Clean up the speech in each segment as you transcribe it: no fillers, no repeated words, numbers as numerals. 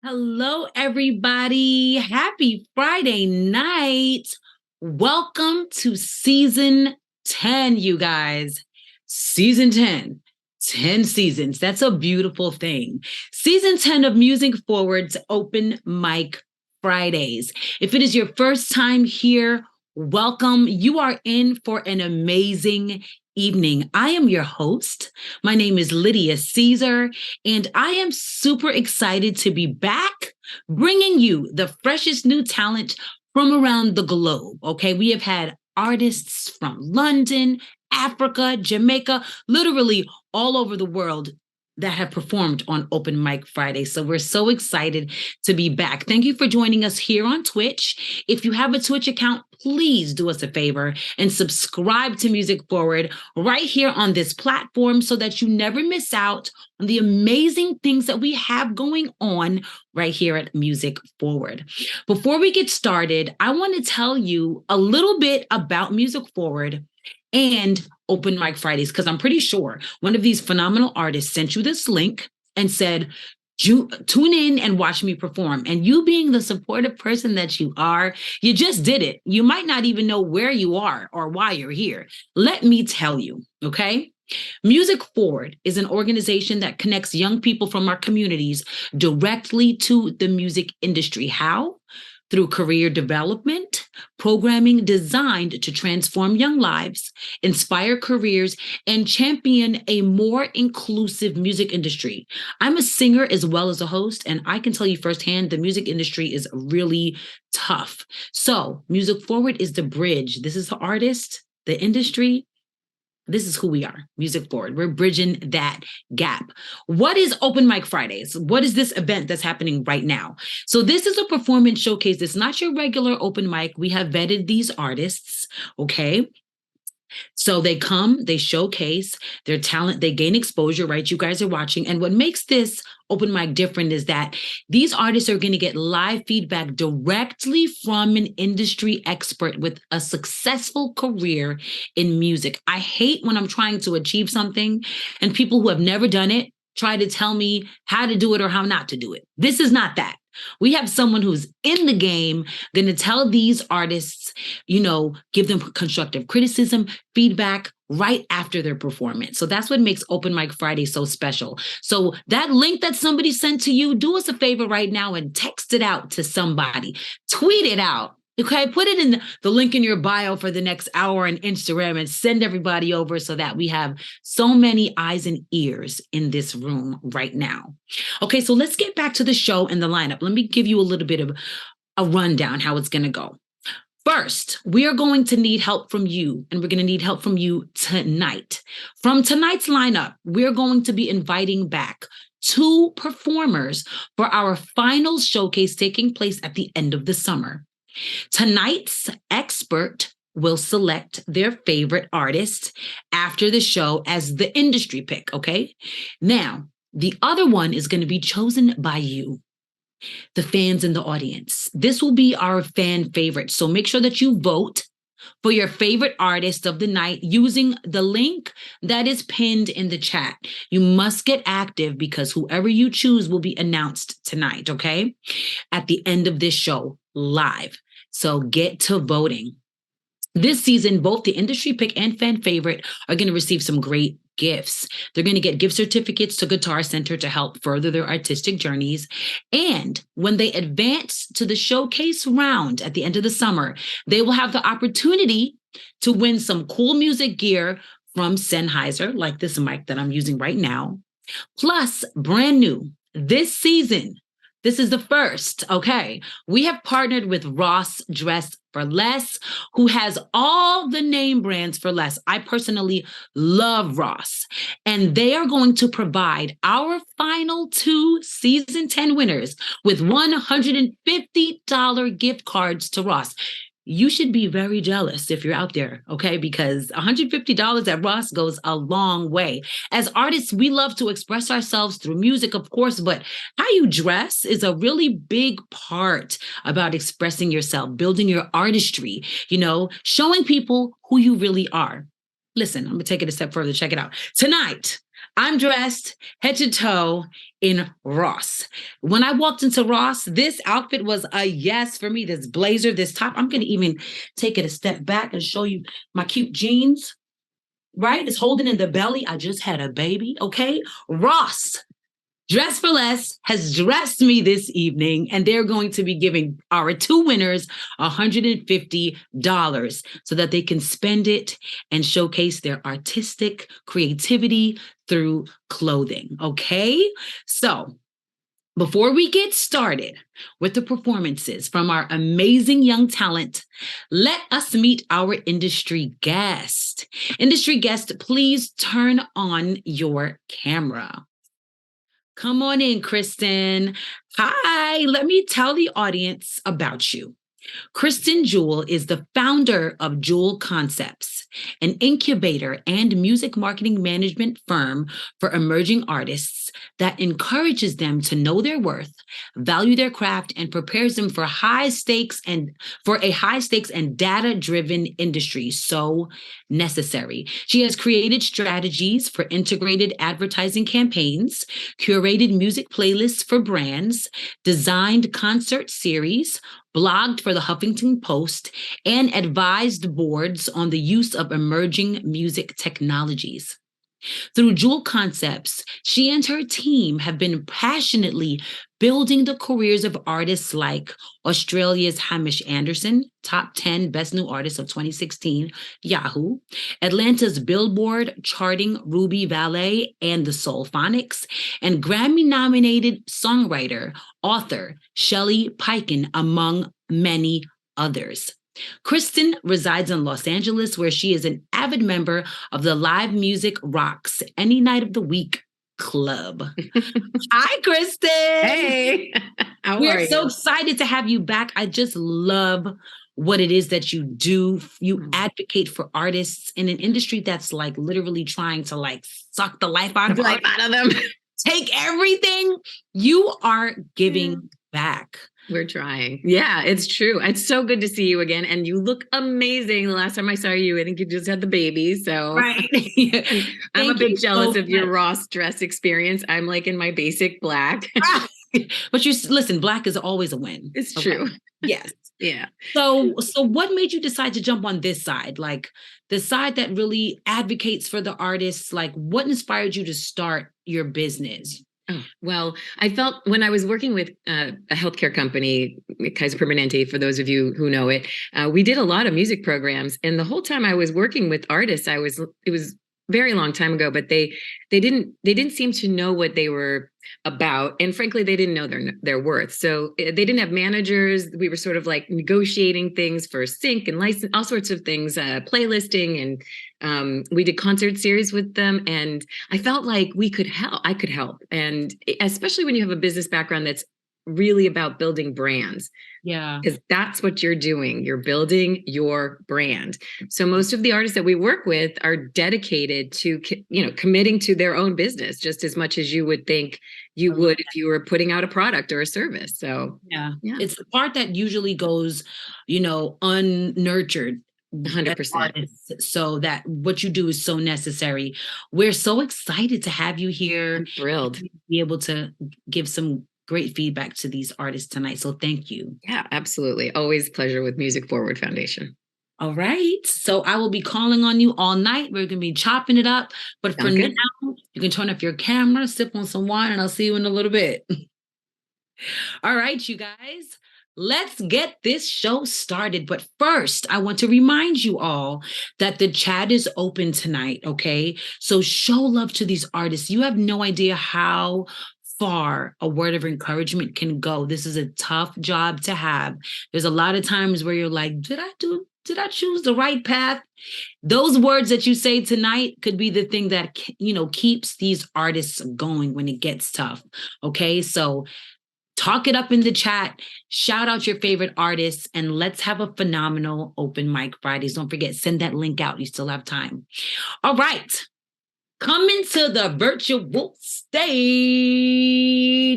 Hello, everybody. Happy Friday night. Welcome to season 10, you guys. Season 10, 10 seasons. That's a beautiful thing. Season 10 of Music Forward's Open Mic Fridays. If it is your first time here, welcome. You are in for an amazing evening. I am your host. My name is Lydia Caesar. And I am super excited to be back bringing you the freshest new talent from around the globe. Okay, we have had artists from London, Africa, Jamaica, literally all over the world that have performed on Open Mic Friday. So we're so excited to be back. Thank you for joining us here on Twitch. If you have a Twitch account, please do us a favor and subscribe to Music Forward right here on this platform so that you never miss out on the amazing things that we have going on right here at Music Forward. Before we get started, I want to tell you a little bit about Music Forward and Open Mic Fridays, because I'm pretty sure one of these phenomenal artists sent you this link and said, tune in and watch me perform. And you being the supportive person that you are, you just did it. You might not even know where you are or why you're here. Let me tell you, okay? Music Forward is an organization that connects young people from our communities directly to the music industry. How? Through career development, programming designed to transform young lives, inspire careers, and champion a more inclusive music industry. I'm a singer as well as a host, and I can tell you firsthand the music industry is really tough. So, Music Forward is the bridge. This is the artist, the industry. This is who we are, Music Forward. We're bridging that gap. What is Open Mic Fridays? What is this event that's happening right now? So this is a performance showcase. It's not your regular open mic. We have vetted these artists, okay? So they come, they showcase their talent, they gain exposure, right? You guys are watching. And what makes this open mic different is that these artists are going to get live feedback directly from an industry expert with a successful career in music. I hate when I'm trying to achieve something and people who have never done it try to tell me how to do it or how not to do it. This is not that. We have someone who's in the game, going to tell these artists, give them constructive criticism, feedback right after their performance. So that's what makes Open Mic Friday so special. So that link that somebody sent to you, do us a favor right now and text it out to somebody, tweet it out. Okay, put it in the link in your bio for the next hour on Instagram and send everybody over so that we have so many eyes and ears in this room right now. Okay, so let's get back to the show and the lineup. Let me give you a little bit of a rundown how it's going to go. First, we are going to need help from you, and we're going to need help from you tonight. From tonight's lineup, we're going to be inviting back 2 performers for our final showcase taking place at the end of the summer. Tonight's expert will select their favorite artist after the show as the industry pick, okay? Now, the other one is going to be chosen by you, the fans in the audience. This will be our fan favorite. So make sure that you vote for your favorite artist of the night using the link that is pinned in the chat. You must get active because whoever you choose will be announced tonight, okay? At the end of this show, live. So get to voting. This season, both the industry pick and fan favorite are going to receive some great gifts. They're going to get gift certificates to Guitar Center to help further their artistic journeys. And when they advance to the showcase round at the end of the summer, they will have the opportunity to win some cool music gear from Sennheiser, like this mic that I'm using right now. Plus, brand new this season, this is the first, okay? We have partnered with Ross Dress for Less, who has all the name brands for less. I personally love Ross, and they are going to provide our final 2 season 10 winners with $150 gift cards to Ross. You should be very jealous if you're out there, okay? Because $150 at Ross goes a long way. As artists, we love to express ourselves through music, of course, but how you dress is a really big part about expressing yourself, building your artistry, showing people who you really are. Listen, I'm gonna take it a step further. Check it out. Tonight, I'm dressed head to toe in Ross. When I walked into Ross, this outfit was a yes for me. This blazer, this top. I'm going to even take it a step back and show you my cute jeans, right? It's holding in the belly. I just had a baby, okay? Ross. Dress for Less has dressed me this evening, and they're going to be giving our two winners $150 so that they can spend it and showcase their artistic creativity through clothing. Okay? So, before we get started with the performances from our amazing young talent, let us meet our industry guest. Industry guest, please turn on your camera. Come on in, Kristen. Hi, let me tell the audience about you. Kristen Jewell is the founder of Jewell Concepts, an incubator and music marketing management firm for emerging artists that encourages them to know their worth, value their craft, and prepares them for a high stakes and data-driven industry so necessary. She has created strategies for integrated advertising campaigns, curated music playlists for brands, designed concert series, blogged for the Huffington Post, and advised boards on the use of emerging music technologies. Through Jewell Concepts, she and her team have been passionately building the careers of artists like Australia's Hamish Anderson, top 10 best new artist of 2016, Yahoo, Atlanta's Billboard charting Ruby Valet and the Soulphonics, and Grammy-nominated songwriter, author Shelley Peiken, among many others. Kristen resides in Los Angeles, where she is an avid member of the Live Music Rocks Any Night of the Week Club. Hi, Kristen. Hey, how are you? We're so excited to have you back. I just love what it is that you do. You advocate for artists in an industry that's like literally trying to like suck the life out of them. Take everything. You are giving back. We're trying. Yeah, it's true. It's so good to see you again. And you look amazing. The last time I saw you, I think you just had the baby. So right. I'm a bit jealous of your Ross dress experience. I'm like in my basic black. But you listen, black is always a win. It's true. Yes. Yeah. So what made you decide to jump on this side? Like the side that really advocates for the artists? Like what inspired you to start your business? Oh, well, I felt when I was working with a healthcare company, Kaiser Permanente, for those of you who know it, we did a lot of music programs. And the whole time I was working with artists, it was very long time ago, but they didn't seem to know what they were about, and frankly they didn't know their worth. So they didn't have managers. We were sort of like negotiating things for sync and license, all sorts of things, playlisting, and we did concert series with them, and I felt like I could help, and especially when you have a business background that's really about building brands. Yeah. Because that's what you're doing. You're building your brand. So most of the artists that we work with are dedicated to, committing to their own business just as much as you would think you would if you were putting out a product or a service. So yeah. It's the part that usually goes, unnurtured. 100%. So that what you do is so necessary. We're so excited to have you here. I'm thrilled to be able to give some great feedback to these artists tonight. So thank you. Yeah, absolutely. Always pleasure with Music Forward Foundation. All right. So I will be calling on you all night. We're going to be chopping it up. But for now, you can turn off your camera, sip on some wine, and I'll see you in a little bit. All right, you guys. Let's get this show started. But first, I want to remind you all that the chat is open tonight, okay? So show love to these artists. You have no idea how far a word of encouragement can go. This is a tough job to have. There's a lot of times where you're like, did I choose the right path? Those words that you say tonight could be the thing that, keeps these artists going when it gets tough. Okay. So talk it up in the chat, shout out your favorite artists, and let's have a phenomenal open mic Fridays. Don't forget, send that link out. You still have time. All right. Coming to the virtual stage,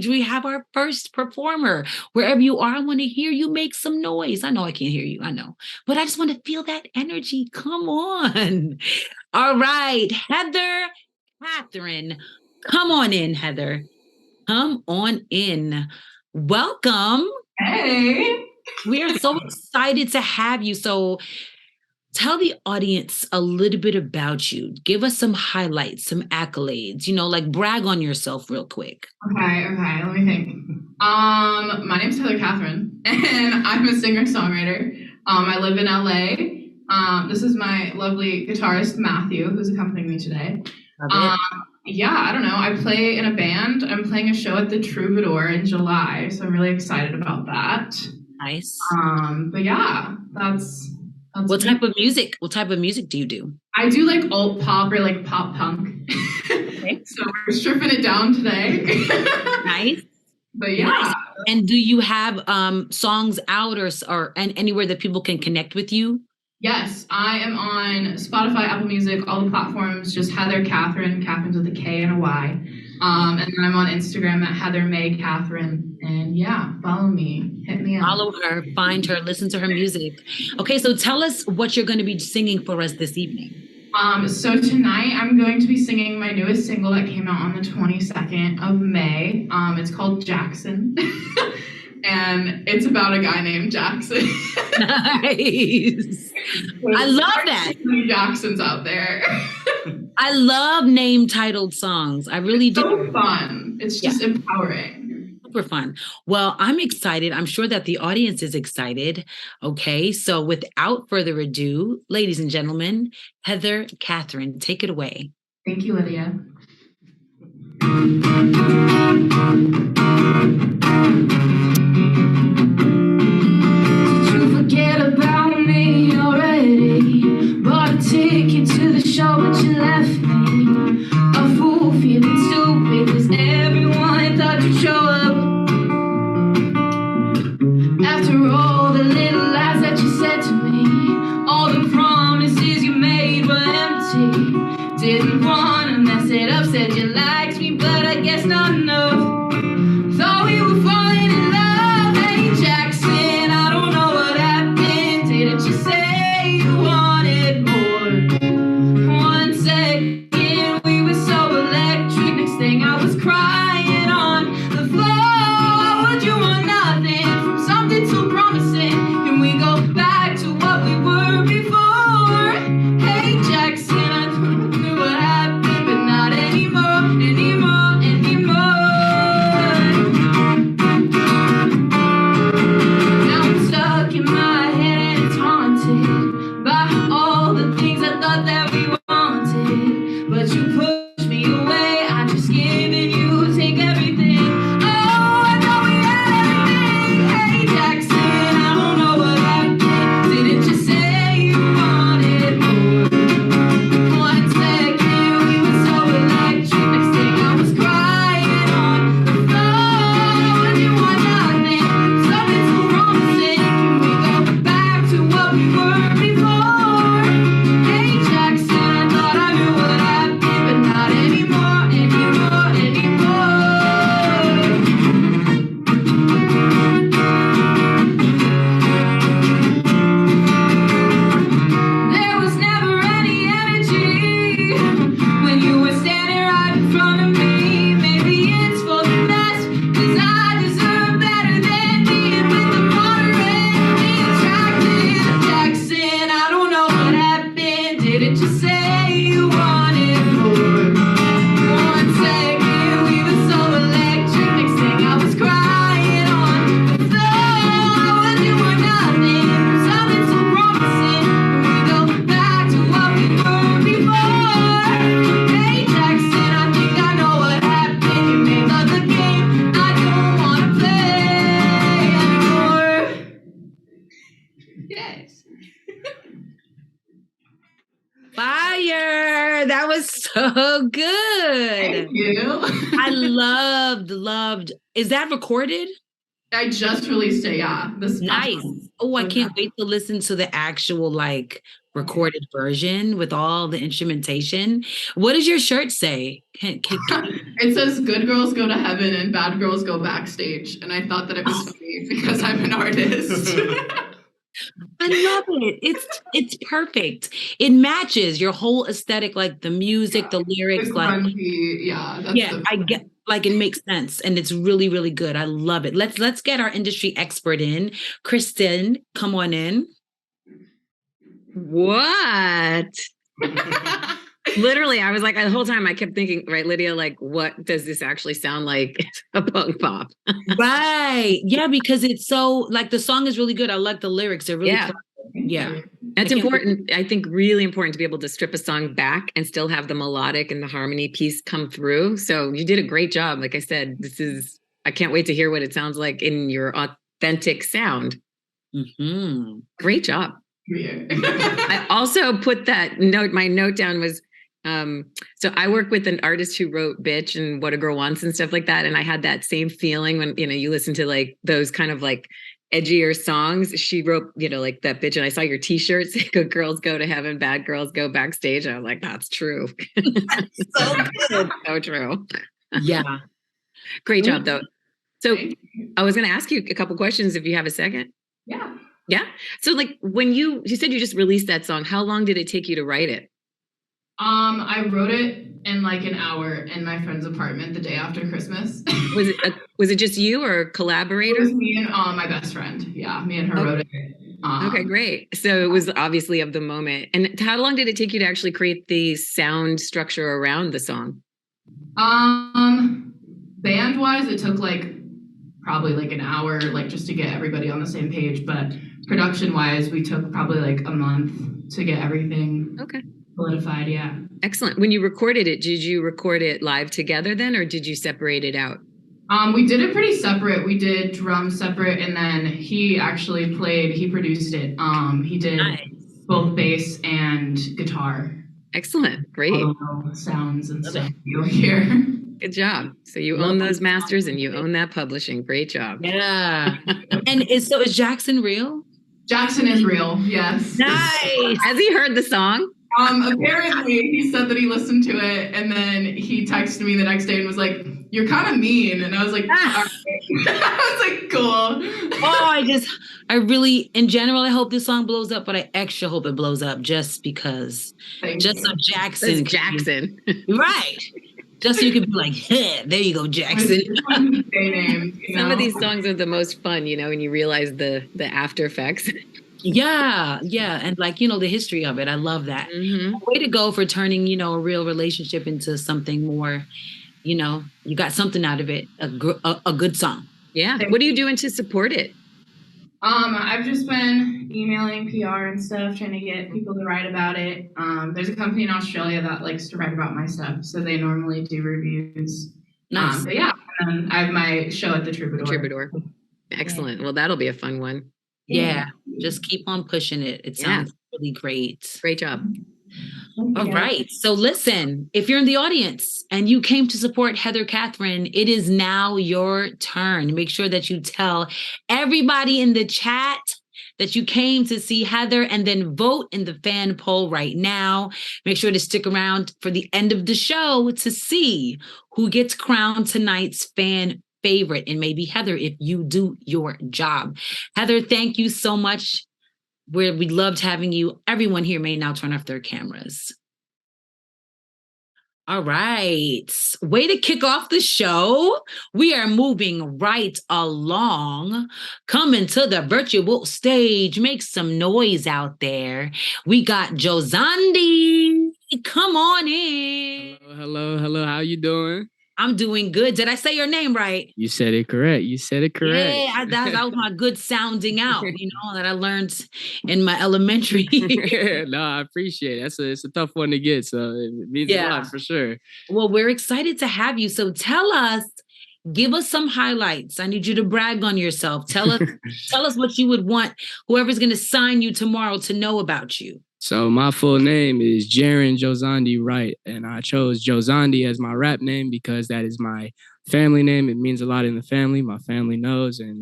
we have our first performer. Wherever you are, I want to hear you make some noise. I know I can't hear you, I know, but I just want to feel that energy. Come on. All right, Heather Catherine, come on in, Heather. Come on in. Welcome. Hey. We are so excited to have you. So, tell the audience a little bit about you. Give us some highlights, some accolades, like brag on yourself real quick. Okay, let me think. My name's Heather Catherine, and I'm a singer-songwriter. I live in LA. This is my lovely guitarist, Matthew, who's accompanying me today. Yeah, I don't know. I play in a band. I'm playing a show at the Troubadour in July, so I'm really excited about that. Nice. But yeah, that's what type of music? What type of music do you do? I do like alt pop or like pop punk. Okay. So we're stripping it down today. Nice. But yeah. Nice. And do you have songs out or anywhere that people can connect with you? Yes, I am on Spotify, Apple Music, all the platforms, just Heather Catherine. Catherine's with a K and a Y. And then I'm on Instagram at Heather May Catherine. And yeah, follow me, hit me up. Follow her, find her, listen to her music. Okay, so tell us what you're going to be singing for us this evening. So tonight I'm going to be singing my newest single that came out on the 22nd of May. It's called Jackson. And it's about a guy named Jackson. Nice. I love that. Jacksons out there. I love name-titled songs. I really do. So fun. It's just empowering. Super fun. Well, I'm excited. I'm sure that the audience is excited. Okay, so without further ado, ladies and gentlemen, Heather Catherine, take it away. Thank you, Lydia. Forget about me already. Bought a ticket to the show, but you left me a fool, feeling stupid, cause everyone thought you'd show up. After all the little lies that you said to me, all the promises you made were empty. Didn't wanna mess it up, said you liked me, but I guess not enough. Thought we were falling in love, hey Jackson, I don't know what happened. Didn't you say you wanted more? 1 second we were so electric, next thing I was crying on the floor. Why would you want nothing from something so promising? Can we go back to what we were before? Hey Jackson, I don't know what happened, but not anymore, anymore. Now I'm stuck in my head and it's haunted by all the things I thought that we wanted, but you pushed me away. I just given you, take everything. Oh, I thought we had everything. Hey Jackson, I don't know what happened. Didn't you say you wanted more? 1 second we were so electric, next thing I was crying on the floor. When you want nothing, something so promising. Can we go back to what we were before? Hey Jackson, I thought I knew what happened, but not anymore, anymore, anymore. There was never any energy when you were standing right in front of me. Maybe it's for the best, cause I deserve better than being with the moderately attractive Jackson. I don't know what happened. Didn't you say you wanted more? 1 second we were so electric, next thing I was crying on the floor. When you were nothing, something so promising. Can we go back to what we were before? Hey Jackson, I think I know what happened. You made love the game I don't wanna play anymore. Yes. Fire! That was so good. Thank you. I loved. Is that recorded? I just released it, yeah. This Nice. month. Oh, I can't wait to listen to the actual recorded version with all the instrumentation. What does your shirt say? Can It says good girls go to heaven and bad girls go backstage. And I thought that it was funny because I'm an artist. I love it. It's perfect. It matches your whole aesthetic, like the music, the lyrics, The grungy, yeah. That's yeah, I get like it makes sense and it's really, really good. I love it. Let's get our industry expert in. Kristen, come on in. What? Literally, I was like, the whole time I kept thinking, right, Lydia, like, what does this actually sound like? A punk pop. Right. Yeah, because it's so like the song is really good. I like the lyrics. They're really clever. Yeah. That's I can't- important. I think really important to be able to strip a song back and still have the melodic and the harmony piece come through. So you did a great job. Like I said, I can't wait to hear what it sounds like in your authentic sound. Mhm. Great job. Yeah. I also put that note, my note down was, so I work with an artist who wrote Bitch and What a Girl Wants and stuff like that. And I had that same feeling when, you listen to like those kind of like edgier songs. She wrote, like that Bitch. And I saw your t-shirts, Good Girls Go to Heaven, Bad Girls Go Backstage. I was like, that's true. So good. So true. Yeah. Great job though. So Thank I was going to ask you a couple questions if you have a second. Yeah. Yeah. So like when you said you just released that song, how long did it take you to write it? I wrote it in like an hour in my friend's apartment the day after Christmas. Was it just you or It collaborators? was me and my best friend. Yeah, me and her wrote it. Okay, great. So it was obviously of the moment. And how long did it take you to actually create the sound structure around the song? Band wise, it took like probably like an hour, like just to get everybody on the same page. But production wise, we took probably like a month to get everything Okay. solidified. Yeah. Excellent. When you recorded it, did you record it live together then, or did you separate it out? We did it pretty separate. We did drums separate, and then he actually he produced it. He did Nice. both bass and guitar. Excellent. Great. All the sounds and Love stuff you'll hear. Good job. So you Love own it. those masters and you own that publishing. Great job. Yeah. And is Jackson real? Jackson is real, yes. Nice. Has he heard the song? Apparently he said that he listened to it and then he texted me the next day and was like, "You're kind of mean." And I was like, "All right." I was like, "Cool." Oh, I really, in general, I hope this song blows up, but I extra hope it blows up just because, Thank just you. so Jackson. That's Jackson. Right. Just so you could be like, hey, there you go, Jackson. Say names, Some of these songs are the most fun, and you realize the after effects. Yeah. And like, the history of it. I love that. Mm-hmm. Way to go for turning, a real relationship into something more, you got something out of it, a good song. Yeah. What are you doing to support it? I've just been emailing PR and stuff, trying to get people to write about it. There's a company in Australia that likes to write about my stuff, so they normally do reviews. Nice. But yeah, and then I have my show at the Troubadour. Excellent. Well, that'll be a fun one. Yeah. Just keep on pushing it. It sounds really great. Great job. All right. So listen, if you're in the audience and you came to support Heather Catherine, it is now your turn. Make sure that you tell everybody in the chat that you came to see Heather and then vote in the fan poll right now. Make sure to stick around for the end of the show to see who gets crowned tonight's fan favorite. And maybe Heather, if you do your job. Heather, thank you so much. We loved having you. Everyone here may now turn off their cameras. All right. Way to kick off the show. We are moving right along. Coming to the virtual stage. Make some noise out there. We got Jozandi. Come on in. Hello. How you doing? I'm doing good. Did I say your name right? You said it correct. Yeah, that was my good sounding out, that I learned in my elementary. No, I appreciate it. It's a tough one to get, so it means a lot for sure. Well, we're excited to have you. So tell us, give us some highlights. I need you to brag on yourself. Tell us what you would want whoever's going to sign you tomorrow to know about you. So my full name is Jaron Jozandi Wright, and I chose Jozandi as my rap name because that is my family name. It means a lot in the family. My family knows, and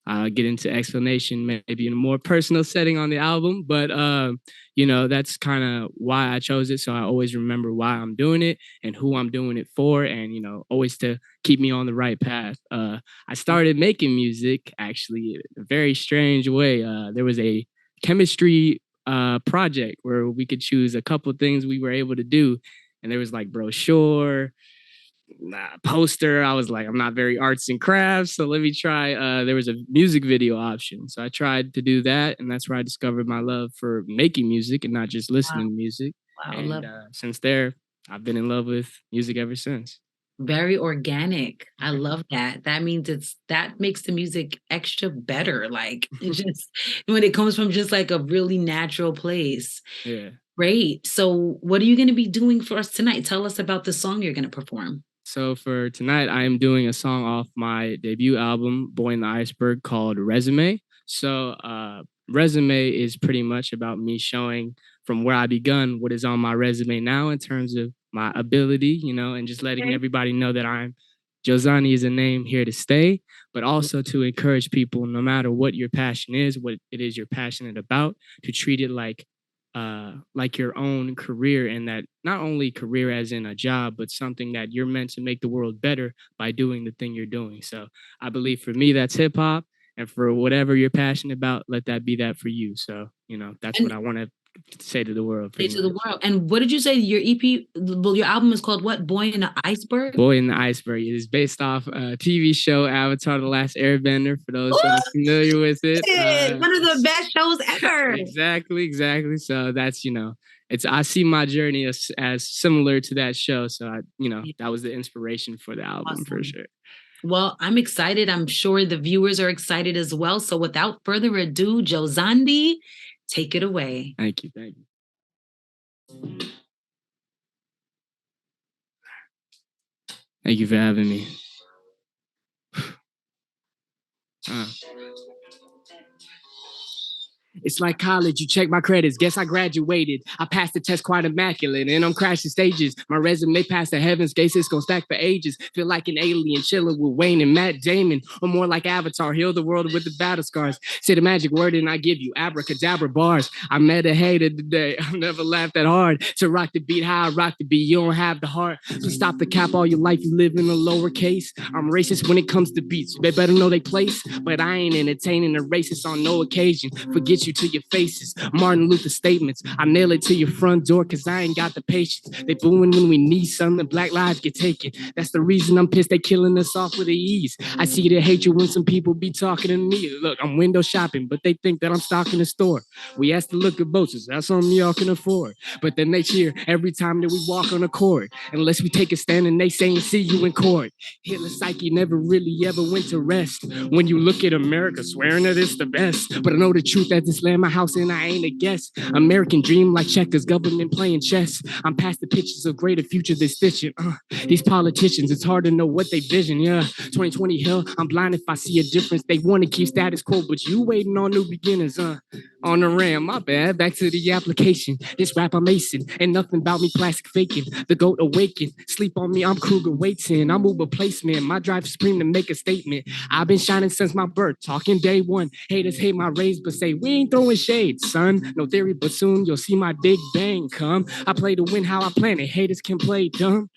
I'll get into explanation maybe in a more personal setting on the album. But that's kind of why I chose it. So I always remember why I'm doing it and who I'm doing it for, and always to keep me on the right path. I started making music actually in a very strange way. There was a chemistry project where we could choose a couple of things we were able to do, and there was like brochure, poster. I was like, I'm not very arts and crafts, so let me try. There was a music video option, so I tried to do that, and that's where I discovered my love for making music and not just listening to music. Wow, And love since there, I've been in love with music ever since. very organic. I love that. That means that makes the music extra better. Like it just when it comes from just like a really natural place. Yeah. Great. So what are you going to be doing for us tonight? Tell us about the song you're going to perform. So for tonight, I am doing a song off my debut album, Boy in the Iceberg, called Resume. So Resume is pretty much about me showing from where I begun what is on my resume now in terms of my ability, and just letting everybody know that Jozani is a name here to stay, but also to encourage people, no matter what your passion is, what it is you're passionate about, to treat it like your own career, and that not only career as in a job, but something that you're meant to make the world better by doing the thing you're doing. So I believe for me, that's hip hop. And for whatever you're passionate about, let that be that for you. So, that's what I want to say to the world. Say to the world. And what did you say your EP, well, your album is called what? Boy in the Iceberg? Boy in the Iceberg. It is based off a TV show, Avatar: The Last Airbender, for those who are familiar with it. One of the best shows ever. Exactly. So that's, I see my journey as similar to that show. So that was the inspiration for the album for sure. Well, I'm excited. I'm sure the viewers are excited as well. So without further ado, Jozandi, take it away. Thank you. Thank you for having me. It's like college, you check my credits, guess I graduated. I passed the test quite immaculate, and I'm crashing stages. My resume passed the heavens gates, it's gonna stack for ages. Feel like an alien chilling with Wayne and Matt Damon, or more like Avatar, heal the world with the battle scars. Say the magic word and I give you abracadabra bars. I met a hater today, I've never laughed that hard. To rock the beat, how I rock the beat, you don't have the heart. So stop the cap all your life, you live in a lowercase. I'm racist when it comes to beats, they better know they place. But I ain't entertaining a racist on no occasion. Forget you to your faces. Martin Luther statements. I nail it to your front door cause I ain't got the patience. They booing when we need something, black lives get taken. That's the reason I'm pissed they killing us off with ease. I see the hatred when some people be talking to me. Look, I'm window shopping, but they think that I'm stocking the store. We asked to look at boats, that's something y'all can afford. But then they cheer every time that we walk on a court. Unless we take a stand and they saying see you in court. Hitler's psyche never really ever went to rest. When you look at America swearing that it's the best. But I know the truth that this land my house and I ain't a guest. American dream like checkers, government playing chess. I'm past the pictures of greater future they stitching. These politicians, it's hard to know what they vision. Yeah, 2020 hell, I'm blind if I see a difference. They want to keep status quo, but you waiting on new beginners. On the ram, my bad. Back to the application. This rap I'm acing, and nothing about me plastic faking. The goat awakened. Sleep on me, I'm Kruger waiting. I'm Uber placement. My drive supreme to make a statement. I've been shining since my birth, talking day one. Haters hate my rays, but say we ain't throwing shade, son. No theory, but soon you'll see my big bang come. I play to win how I plan it. Haters can play dumb.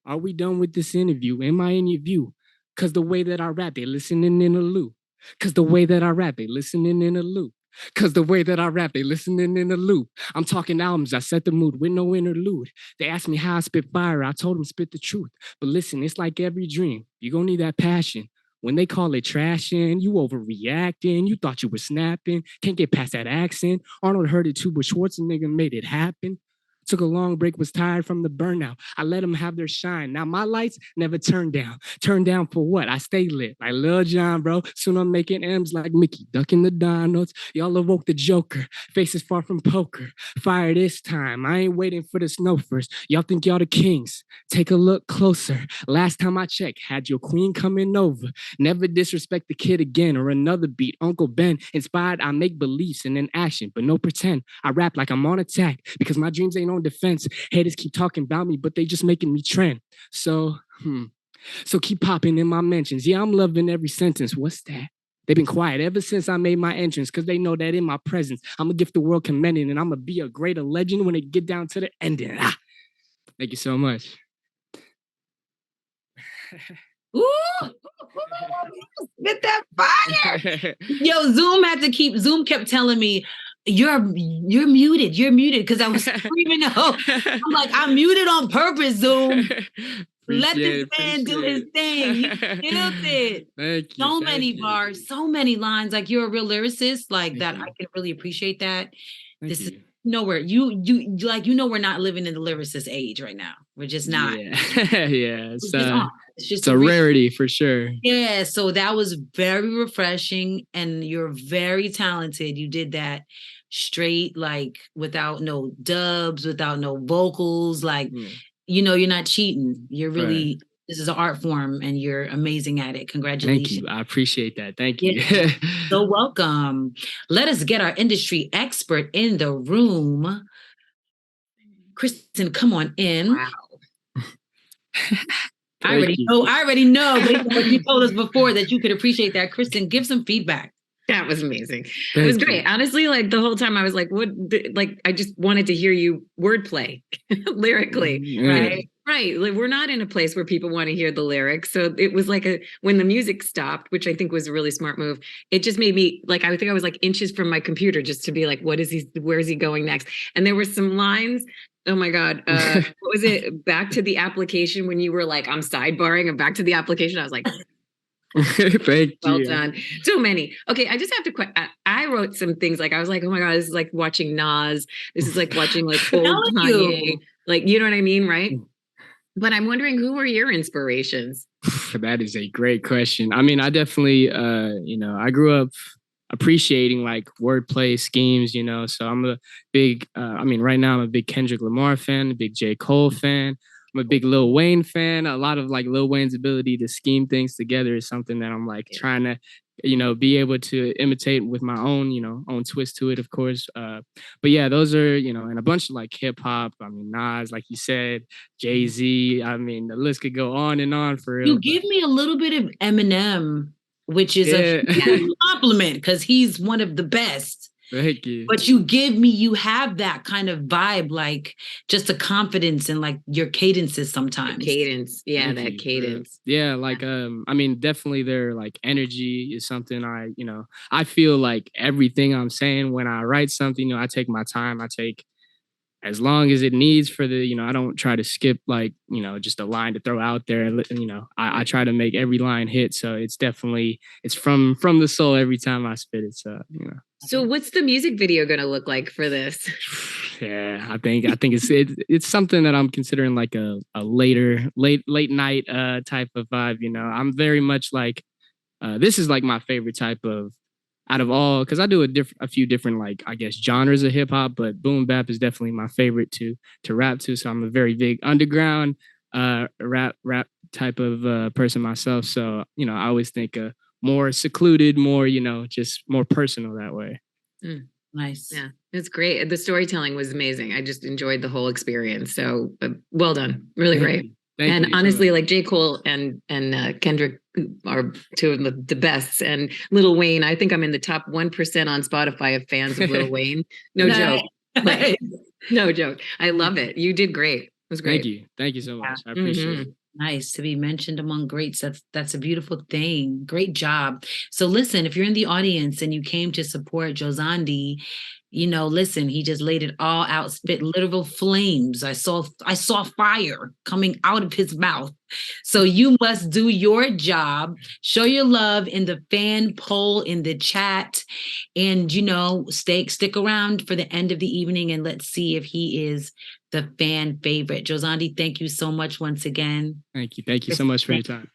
Are we done with this interview? Am I in your view? Cause the way that I rap, they listening in a loop. Cause the way that I rap, they listening in a loop. Cause the way that I rap, they listening in a loop. I'm talking albums, I set the mood with no interlude. They asked me how I spit fire, I told them spit the truth. But listen, it's like every dream. You gonna need that passion. When they call it trashing, you overreacting, you thought you were snapping, can't get past that accent. Arnold heard it too, but Schwarzenegger made it happen. Took a long break, was tired from the burnout. I let them have their shine. Now my lights never turn down. Turn down for what? I stay lit like Lil Jon, bro. Soon I'm making M's like Mickey, ducking the Donalds. Y'all awoke the Joker. Faces far from poker. Fire this time. I ain't waiting for the snow first. Y'all think y'all the kings. Take a look closer. Last time I checked, had your queen coming over. Never disrespect the kid again or another beat. Uncle Ben. Inspired, I make beliefs and then action, but no pretend. I rap like I'm on attack because my dreams ain't on defense. Haters keep talking about me, but they just making me trend. So keep popping in my mentions. Yeah, I'm loving every sentence. What's that? They've been quiet ever since I made my entrance because they know that in my presence, I'm going to give the world commending and I'm going to be a greater legend when it get down to the ending. Thank you so much. Ooh, get that fire. Yo, Zoom kept telling me, You're muted. You're muted because I was screaming out. I'm like, I'm muted on purpose, Zoom. Let this man do his thing. He killed it. Thank you. So thank many you. bars, so many lines. Like you're a real lyricist, like Thank that. you. I can really appreciate that. Thank This is you. nowhere. We're not living in the lyricist age right now. We're just not. Yeah, yeah. It's just on. It's just It's a rarity for sure. Yeah, so that was very refreshing, and you're very talented. You did that straight, like without no dubs, without no vocals. Like, Yeah. you're not cheating. You're really, this is an art form, and you're amazing at it. Thank Congratulations. you. I appreciate that. Thank you. Yeah. So welcome. Let us get our industry expert in the room. Kristen, come on in. Wow. I already know based on what you told us before that you could appreciate that. Kristen, give some feedback. That was amazing. It was great. Honestly, like the whole time I was like, I just wanted to hear you wordplay lyrically. Right. Right. Like we're not in a place where people want to hear the lyrics. So it was like when the music stopped, which I think was a really smart move, it just made me like, I think I was like inches from my computer just to be like, where is he going next? And there were some lines. Oh my God. What was it? Back to the application when you were like, I'm sidebarring and back to the application. I was like, Thank well you. done. So many. Okay, I just have to. I wrote some things like I was like, oh my God, this is like watching Nas. This is like watching like old Kanye. Like, you know what I mean, right? But I'm wondering, who were your inspirations? That is a great question. I mean, I definitely, I grew up appreciating like wordplay schemes, so I'm a big, right now I'm a big Kendrick Lamar fan, a big J. Cole fan. I'm a big Lil Wayne fan. A lot of like Lil Wayne's ability to scheme things together is something that I'm like trying to, be able to imitate with my own, own twist to it, of course. But yeah, those are, and a bunch of like hip hop. I mean, Nas, like you said, Jay-Z. I mean, the list could go on and on for real. You give me a little bit of Eminem, which is a compliment because he's one of the best. Thank you. But you have that kind of vibe, like just a confidence in like your cadences sometimes. Cadence. Yeah, that cadence. Yeah, like definitely their like energy is something I feel like everything I'm saying when I write something, I take my time, I take as long as it needs for the, I don't try to skip like, just a line to throw out there. I try to make every line hit. So it's from the soul every time I spit it. So, So what's the music video going to look like for this? Yeah, I think it's something that I'm considering like a late night type of vibe. I'm very much like, this is like my favorite type of, out of all, because I do a few different like I guess genres of hip hop, but boom bap is definitely my favorite to rap to. So I'm a very big underground rap type of person myself. So I always think more secluded, more just more personal that way. Nice. Yeah, it's great. The storytelling was amazing. I just enjoyed the whole experience. So well done, really great. And honestly, like J. Cole and Kendrick are two of the best. And Lil Wayne, I think I'm in the top 1% on Spotify of fans of Lil Wayne. No joke. Like, no joke. I love it. You did great. It was great. Thank you so much. I appreciate it. Nice to be mentioned among greats. That's a beautiful thing. Great job. So listen, if you're in the audience and you came to support Jozandi, listen, he just laid it all out, spit literal flames. I saw fire coming out of his mouth. So you must do your job, show your love in the fan poll in the chat, and stick around for the end of the evening and let's see if he is the fan favorite. Jozandi, thank you so much once again. Thank you so much for your time.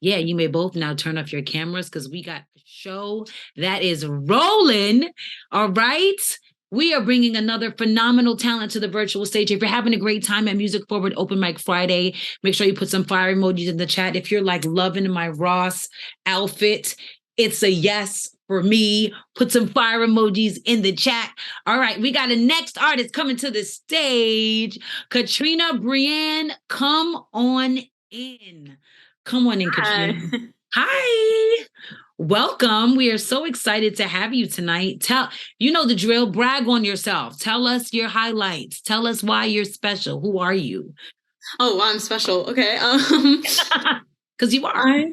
Yeah, you may both now turn off your cameras because we got a show that is rolling. All right. We are bringing another phenomenal talent to the virtual stage. If you're having a great time at Music Forward Open Mic Friday, make sure you put some fire emojis in the chat. If you're like loving my Ross outfit, it's a yes for me. Put some fire emojis in the chat. All right, we got a next artist coming to the stage. Katrina Brienne, come on in. Come on in, Katrina. Hi. Welcome. We are so excited to have you tonight. You know the drill. Brag on yourself. Tell us your highlights. Tell us why you're special. Who are you? Oh, I'm special. Okay. Because you are.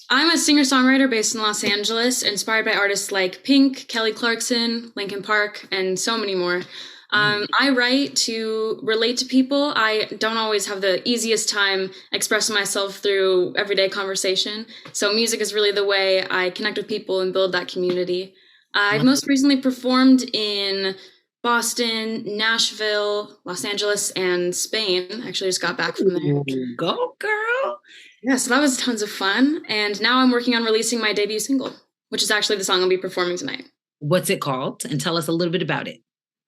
I'm a singer-songwriter based in Los Angeles, inspired by artists like Pink, Kelly Clarkson, Linkin Park, and so many more. I write to relate to people. I don't always have the easiest time expressing myself through everyday conversation. So music is really the way I connect with people and build that community. I've most recently performed in Boston, Nashville, Los Angeles, and Spain. Actually, just got back from there. Ooh, go, girl. Yeah, so that was tons of fun. And now I'm working on releasing my debut single, which is actually the song I'll be performing tonight. What's it called? And tell us a little bit about it.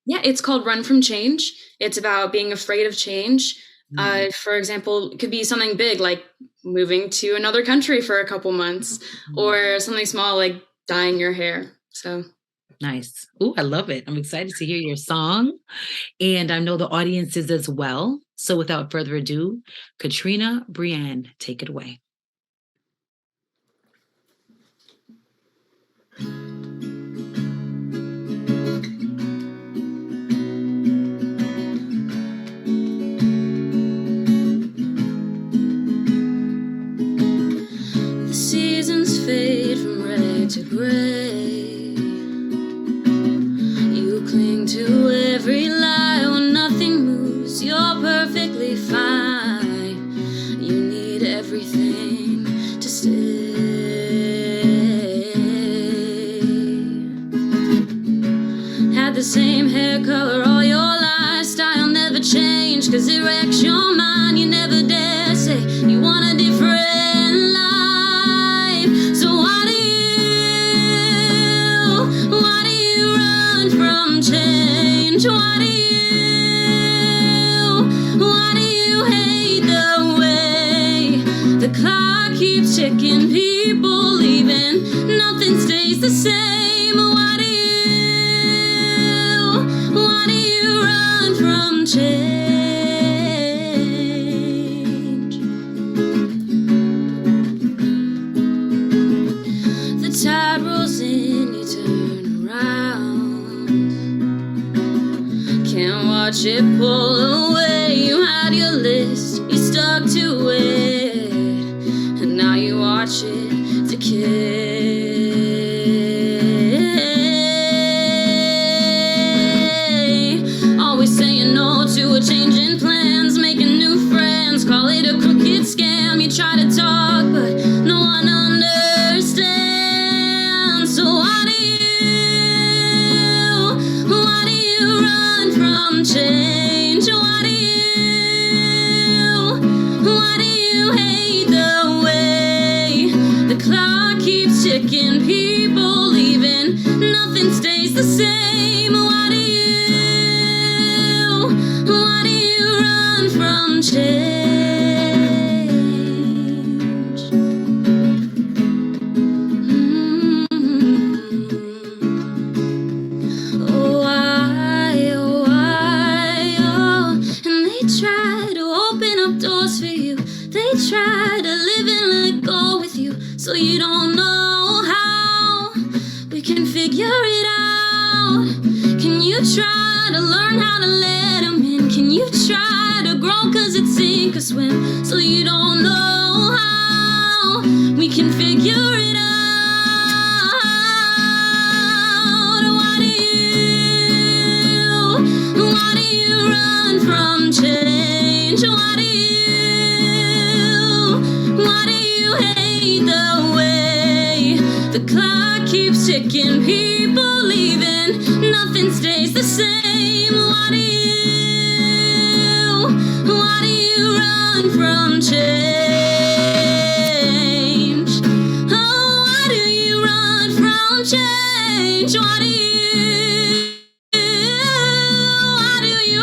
Yeah, it's called Run From Change. It's about being afraid of change. For example, it could be something big like moving to another country for a couple months, or something small like dyeing your hair. So Nice. Ooh, I love it. I'm excited to hear your song. And I know the audience is as well. So without further ado, Katrina Brienne, take it away. the seasons fade from red to gray. You cling to every lie when nothing moves. You're perfectly fine. You need everything to stay. Had the same hair color all your life. Style never changed, cause it wrecks your mind. You never dare say you want a different life. So why do you run from change? Why do you hate the way the clock keeps ticking, people leaving, nothing stays the same? Why do you run from change? The tide rolls in, you turn around. Can't watch it pull away. You had your list, you stuck to it, and now you watch it decay. Always saying no to a change in plans, making new friends, call it a crooked scam. You try to talk, but no one understands. So why do you run from change? Why do you hate the way the clock keeps ticking, people leaving, nothing stays the same? Why do you run from change? Oh, and they try to open up doors for you. They try to live and let go with you, so you don't know how we can figure it out. Can you try to learn how to let them in? Can you try to grow, cause it's sink or swim, so you don't know how we can figure it out? Why do you run from change? Why do you hate the way the clock keeps ticking, people leaving, nothing stays the same? Why do you run from change? Oh, why do you run from change? Why do you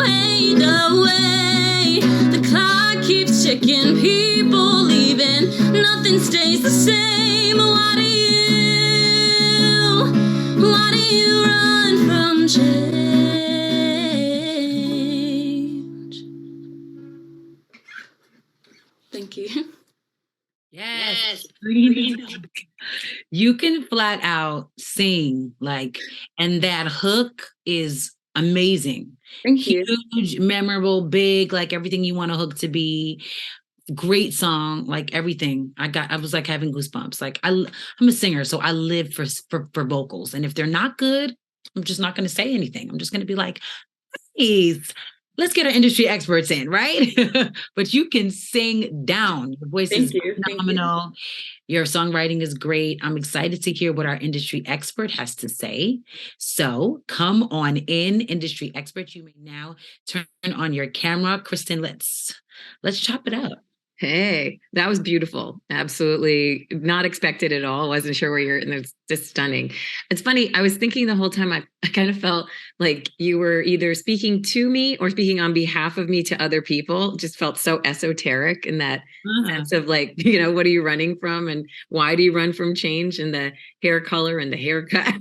hate the way the clock keeps ticking, people leaving, nothing stays the same? Why do you run from change? Thank you. Yes. You can flat out sing, like, and that hook is amazing. Thank you. Huge, memorable, big, like everything you want a hook to be. great song, like everything. I was like having goosebumps. Like I'm a singer, so I live for vocals. And if they're not good, I'm just not going to say anything. I'm just going to be like, please, let's get our industry experts in, right? But you can sing down. Your voice Thank is you. Thank you. phenomenal. Your songwriting is great. I'm excited to hear what our industry expert has to say. So come on in, industry expert. You may now turn on your camera. Kristen, let's chop it up. Hey, that was beautiful. Absolutely not expected at all. Wasn't sure where you're, and it's just stunning. It's funny. I was thinking the whole time, I kind of felt like you were either speaking to me or speaking on behalf of me to other people. Just felt so esoteric in that sense of like, what are you running from and why do you run from change and the hair color and the haircut?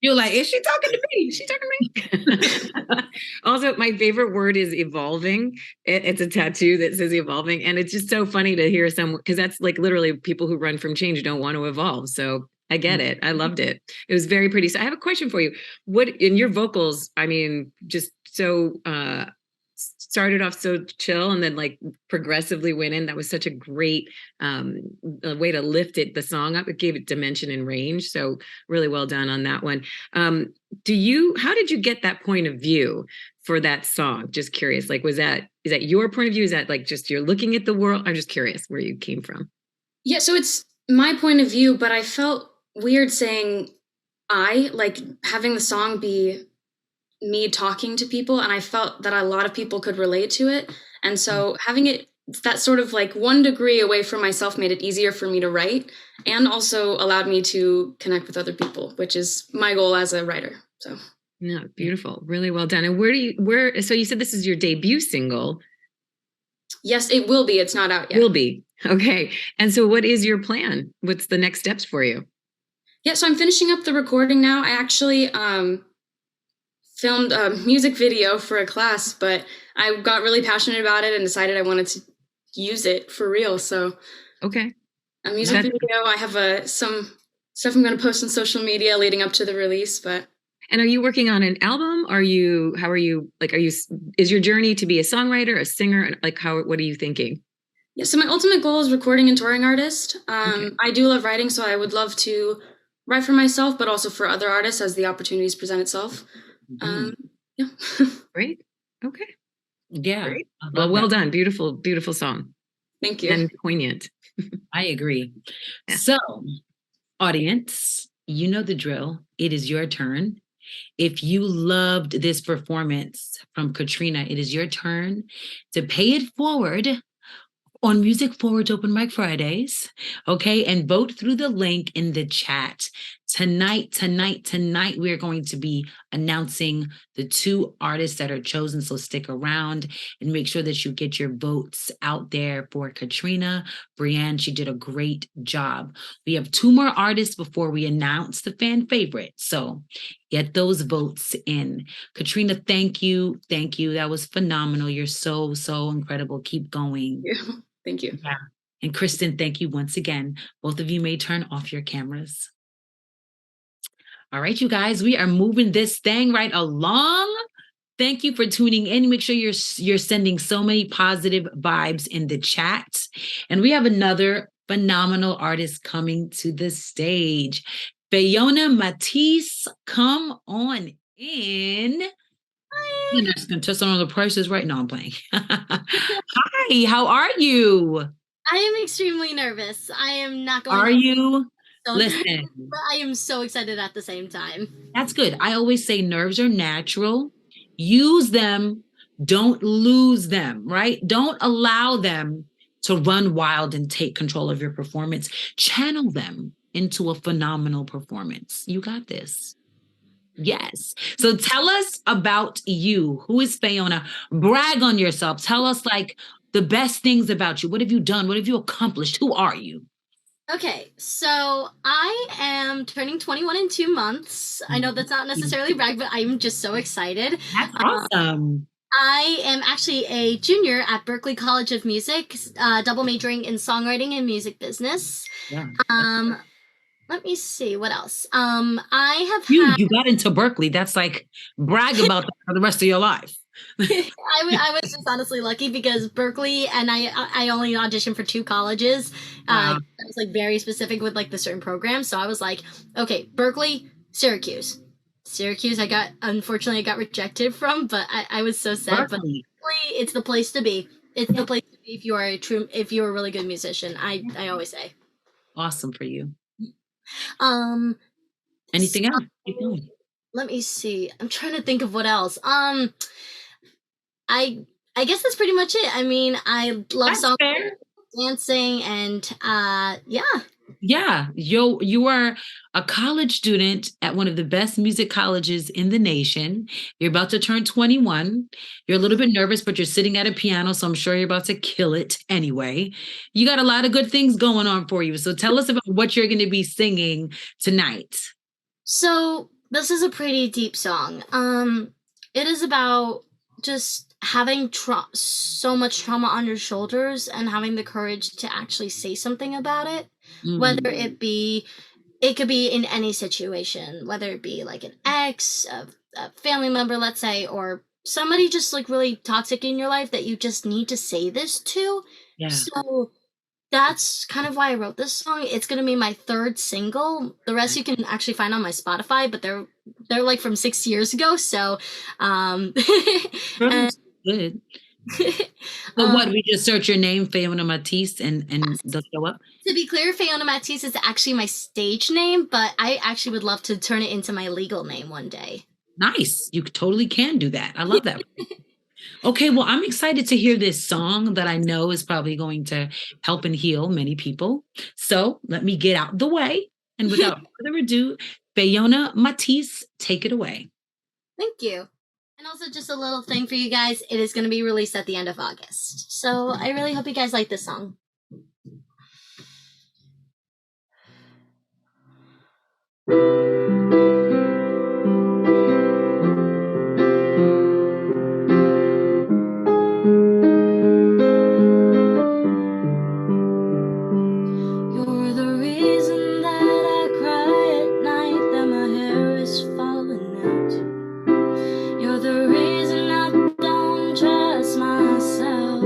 You're like, is she talking to me? Is she talking to me? Also, my favorite word is evolving. It's a tattoo that says evolving. And it's just so funny to hear someone, because that's like literally people who run from change don't want to evolve. So I get it. I loved it. It was very pretty. So I have a question for you. What in your vocals, I mean, just so started off so chill and then like progressively went in. That was such a great way to lift the song up. It gave it dimension and range. So really well done on that one. How did you get that point of view for that song? Just curious. Like, is that your point of view? Is that like just you're looking at the world? I'm just curious where you came from. Yeah, so it's my point of view, but I felt weird saying like having the song be me talking to people, and I felt that a lot of people could relate to it. And so having it that sort of like 1 degree away from myself made it easier for me to write, and also allowed me to connect with other people, which is my goal as a writer. So no, beautiful, really well done. And so you said this is your debut single? Yes, it will be. It's not out yet. Will be. Okay. And so what is your plan? What's the next steps for you? Yeah, so I'm finishing up the recording now. I actually filmed a music video for a class, but I got really passionate about it and decided I wanted to use it for real. So okay, a music video. I have some stuff I'm going to post on social media leading up to the release. And are you working on an album? Is your journey to be a songwriter, a singer? Like what are you thinking? Yeah, so my ultimate goal is recording and touring artist. Okay. I do love writing, so I would love to write for myself, but also for other artists as the opportunities present itself. Yeah. Great. Okay. Yeah. Great. Well done. Beautiful, beautiful song. Thank you. And poignant. I agree. Yeah. So, audience, you know the drill. It is your turn. If you loved this performance from Katrina, it is your turn to pay it forward on Music Forward's Open Mic Fridays, okay? And vote through the link in the chat. Tonight, we're going to be announcing the 2 artists that are chosen, so stick around and make sure that you get your votes out there for Katrina. Brianne, she did a great job. We have 2 more artists before we announce the fan favorite, so get those votes in. Katrina, thank you. That was phenomenal. You're so incredible. Keep going. Thank you. Yeah. And Kristen, thank you once again. Both of you may turn off your cameras. All right, you guys, we are moving this thing right along. Thank you for tuning in. Make sure you're sending so many positive vibes in the chat. And we have another phenomenal artist coming to the stage. Fiona Matisse, come on in. Hi. And that's contestant on The Price Is Right. No, I'm playing. Hi, how are you? I am extremely nervous. I am not going. Are you? So Listen. But I am so excited at the same time. That's good. I always say nerves are natural. Use them. Don't lose them, right? Don't allow them to run wild and take control of your performance. Channel them into a phenomenal performance. You got this. Yes. So tell us about you. Who is Fiona? Brag on yourself. Tell us like the best things about you. What have you done? What have you accomplished? Who are you? Okay, so I am turning 21 in 2 months. I know that's not necessarily brag, but I'm just so excited. That's awesome. I am actually a junior at Berklee College of Music, double majoring in songwriting and music business. Yeah. Let me see what else. I have you got into Berklee. That's like brag about that for the rest of your life. I was just honestly lucky because Berkeley and I only auditioned for 2 colleges. Wow. I was like very specific with like the certain programs. So I was like, okay, Berkeley, Syracuse. Syracuse, unfortunately I got rejected from, but I was so sad. But Berkeley. Berkeley, it's the place to be. It's the place to be if you're a really good musician. I always say. Awesome for you. Um, Anything else? Keep so, going. let me see. I'm trying to think of what else. I I guess that's pretty much it. I mean, I love That's songs, fair. dancing, and yeah. Yeah, you are a college student at one of the best music colleges in the nation. You're about to turn 21. You're a little bit nervous, but you're sitting at a piano, so I'm sure you're about to kill it anyway. You got a lot of good things going on for you. So tell us about what you're going to be singing tonight. So this is a pretty deep song. It is about just having so much trauma on your shoulders and having the courage to actually say something about it, whether Mhm. it could be in any situation, whether it be like an ex, a family member, let's say, or somebody just like really toxic in your life that you just need to say this to. Yeah. So that's kind of why I wrote this song. It's gonna be my 3rd single. The rest you can actually find on my Spotify, but they're like from 6 years ago. So, and, That's good. So what? We just search your name, Fiona Matisse, and they'll show up. to be clear, Fiona Matisse is actually my stage name, but I actually would love to turn it into my legal name one day. Nice. You totally can do that. I love that. Okay, well, I'm excited to hear this song that I know is probably going to help and heal many people. So let me get out the way. And without further ado, Fiona Matisse, take it away. Thank you. And also, just a little thing for you guys. It is going to be released at the end of August. So I really hope you guys like this song. You're the reason that I cry at night, that my hair is falling out. You're the reason I don't trust myself.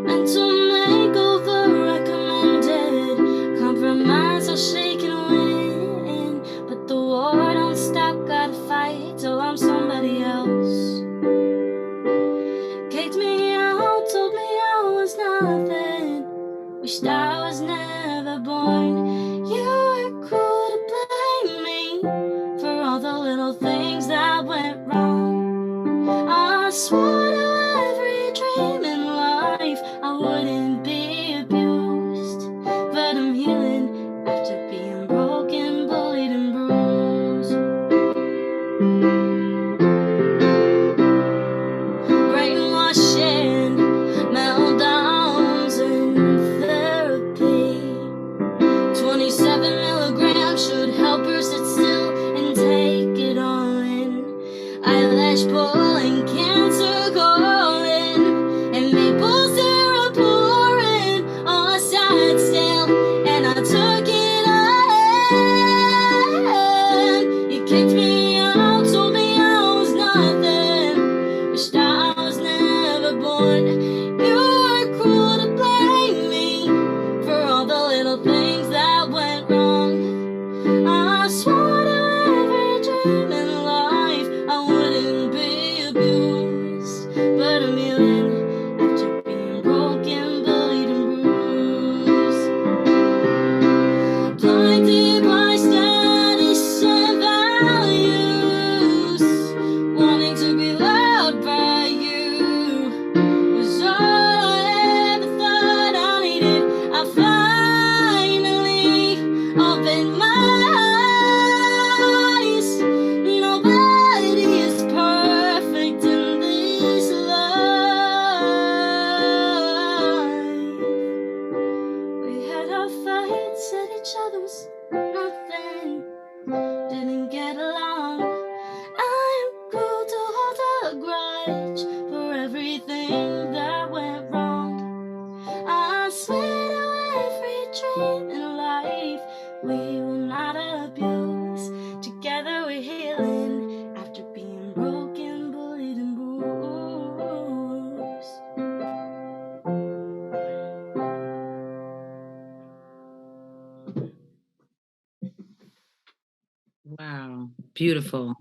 Mental makeover recommended. Compromise or shake and win. But the war don't stop, gotta fight till I'm somebody else. Kicked me out, told me I was nothing. Wished I was never born. You were cruel to blame me for all the little things that went wrong. I swore to every dream in life I wouldn't be abused, but I'm healing after being broken, bullied, and bruised. Brainwashing, meltdowns, and therapy. 27 milligrams should help her sit still and take it all in. Eyelash pulling, cancer calling, and maple syrup pouring. Oh, I sat still and I took it all in. You kicked me out, told me I was nothing. Wished I was never born. You were cruel to blame me for all the little things that went wrong. I swore to every dream in life I wouldn't be abused, but I'm healing after being broken, bullied, and bruised. Blinded by status and values, wanting to be loved by you was all I ever thought I needed. I finally opened my eyes. Nobody is perfect in this life. We had our fights, said each other was nothing, didn't get along. I am cruel to hold a grudge for everything that went wrong. I swear to every dream in life we will not abuse. Together we're healing after being broken, Wow, beautiful.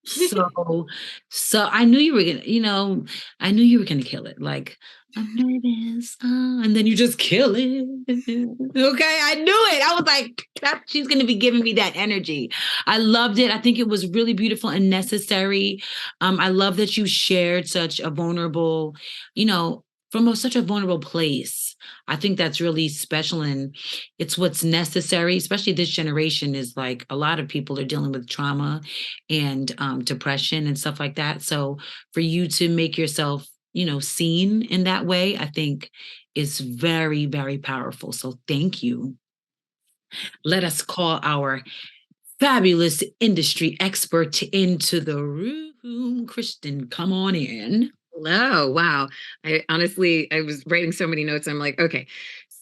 So, so I knew you were gonna, I knew you were gonna kill it. Like, I'm nervous, and then you just kill it. Okay, I knew it. I was like, she's gonna be giving me that energy. I loved it. I think it was really beautiful and necessary. I love that you shared such a vulnerable, from such a vulnerable place. I think that's really special, and it's what's necessary, especially this generation is like a lot of people are dealing with trauma and depression and stuff like that. So for you to make yourself, seen in that way, I think is very, very powerful. So thank you. Let us call our fabulous industry expert into the room. Kristen, come on in. Hello. Wow. I was writing so many notes. I'm like, okay,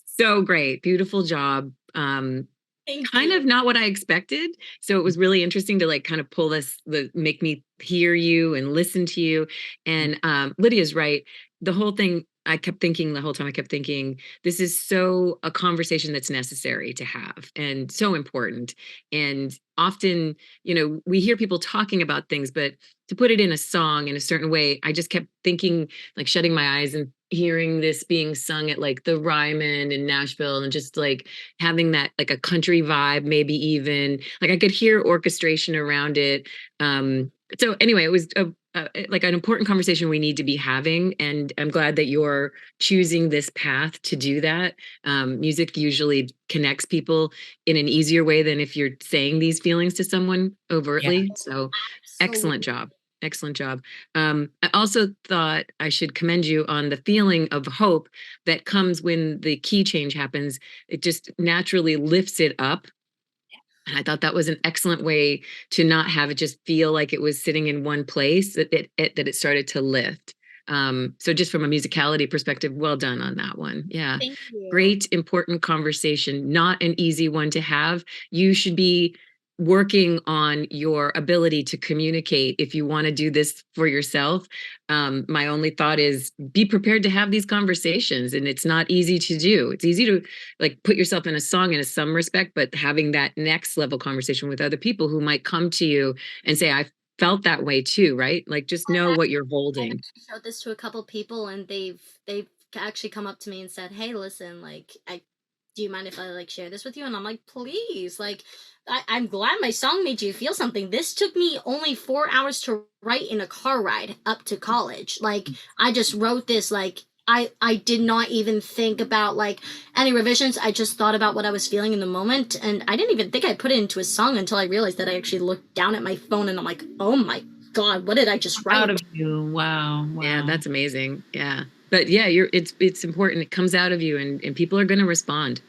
so great. Beautiful job. Thank Kind you. of not what I expected. So it was really interesting to like kind of make me hear you and listen to you. And Lydia's right. The whole thing, I kept thinking the whole time, I kept thinking, this is so a conversation that's necessary to have and so important. And often, we hear people talking about things, but to put it in a song in a certain way, I just kept thinking, like shutting my eyes and hearing this being sung at like the Ryman in Nashville and just like having that like a country vibe, maybe even like I could hear orchestration around it. So anyway, it was like an important conversation we need to be having, and I'm glad that you're choosing this path to do that. Music usually connects people in an easier way than if you're saying these feelings to someone overtly. So excellent job. Excellent job. I also thought I should commend you on the feeling of hope that comes when the key change happens. It just naturally lifts it up. And I thought that was an excellent way to not have it just feel like it was sitting in one place, that it started to lift. So just from a musicality perspective, well done on that one. Yeah. Thank you. Great, important conversation. Not an easy one to have. You should be working on your ability to communicate if you want to do this for yourself. My only thought is be prepared to have these conversations, and it's not easy to do. It's easy to like put yourself in a song in some respect, but having that next level conversation with other people who might come to you and say, I felt that way too, right? Like just know what you're I holding. showed this to a couple people, and they've actually come up to me and said, "Hey, listen, like, do you mind if I like share this with you?" And I'm like, "Please, like, I'm glad my song made you feel something. This took me only 4 hours to write in a car ride up to college. Like, I just wrote this like." I did not even think about like any revisions. I just thought about what I was feeling in the moment, and I didn't even think I put it into a song until I realized that I actually looked down at my phone and I'm like, oh my God, what did I just write? Proud of you. Wow. Wow. Yeah, that's amazing. Yeah. But yeah, it's important. It comes out of you, and people are going to respond.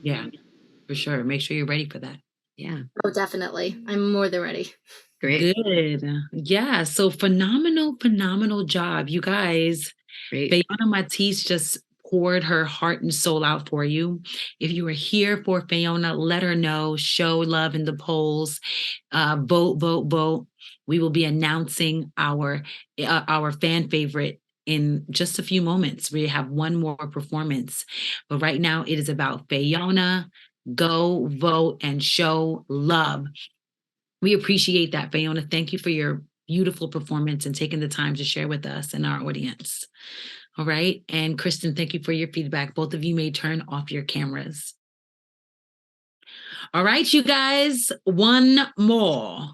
Yeah, for sure. Make sure you're ready for that. Yeah. Oh, definitely. I'm more than ready. Great. Good. Yeah. So phenomenal job. You guys, Great. Fayona Matisse just poured her heart and soul out for you. If you are here for Fayona, let her know, show love in the polls, vote. We will be announcing our fan favorite in just a few moments. We have one more performance, but right now it is about Fayona. Go vote and show love. We appreciate that, Fayona. Thank you for your beautiful performance and taking the time to share with us and our audience. All right. And Kristen, thank you for your feedback. Both of you may turn off your cameras. All right, you guys, one more.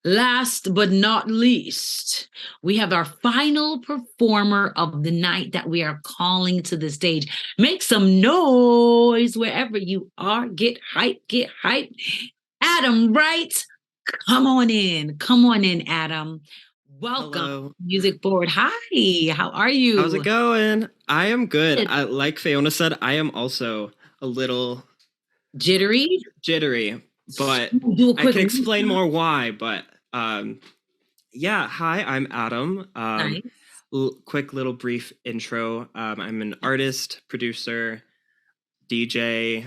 Last but not least, we have our final performer of the night that we are calling to the stage. Make some noise wherever you are. Get hype, Adam Wright. Come on in, Adam. Welcome, Hello. Music Board. Hi, how are you? How's it going? I am good. Good. Like Fiona said, I am also a little Jittery? jittery, but Do a I quick can explain more why. But yeah, hi, I'm Adam. Nice. Quick little brief intro. I'm an artist, producer, DJ,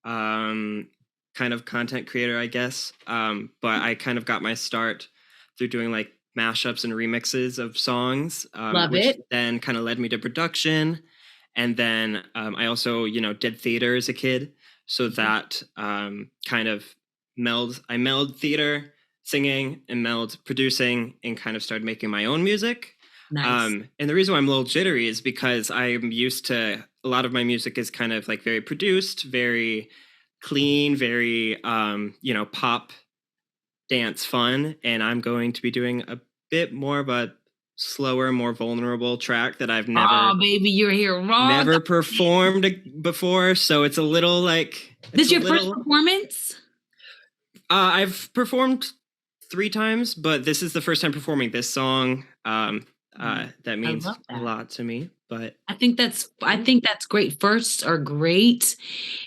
kind of content creator, I guess. But I kind of got my start through doing like mashups and remixes of songs, Love which it. then kind of led me to production. And then I also, did theater as a kid. So that kind of meld theater, singing, and meld producing, and kind of started making my own music. Nice. And the reason why I'm a little jittery is because I'm used to a lot of my music is kind of like very produced, very clean, very pop dance fun, and I'm going to be doing a bit more of a slower, more vulnerable track that I've Oh, baby, you're here wrong. never performed before, so it's a little like This it's your a first little- performance? I've performed 3 times, but this is the first time performing this song. That means love a that. lot to me. But I think that's great. Firsts are great.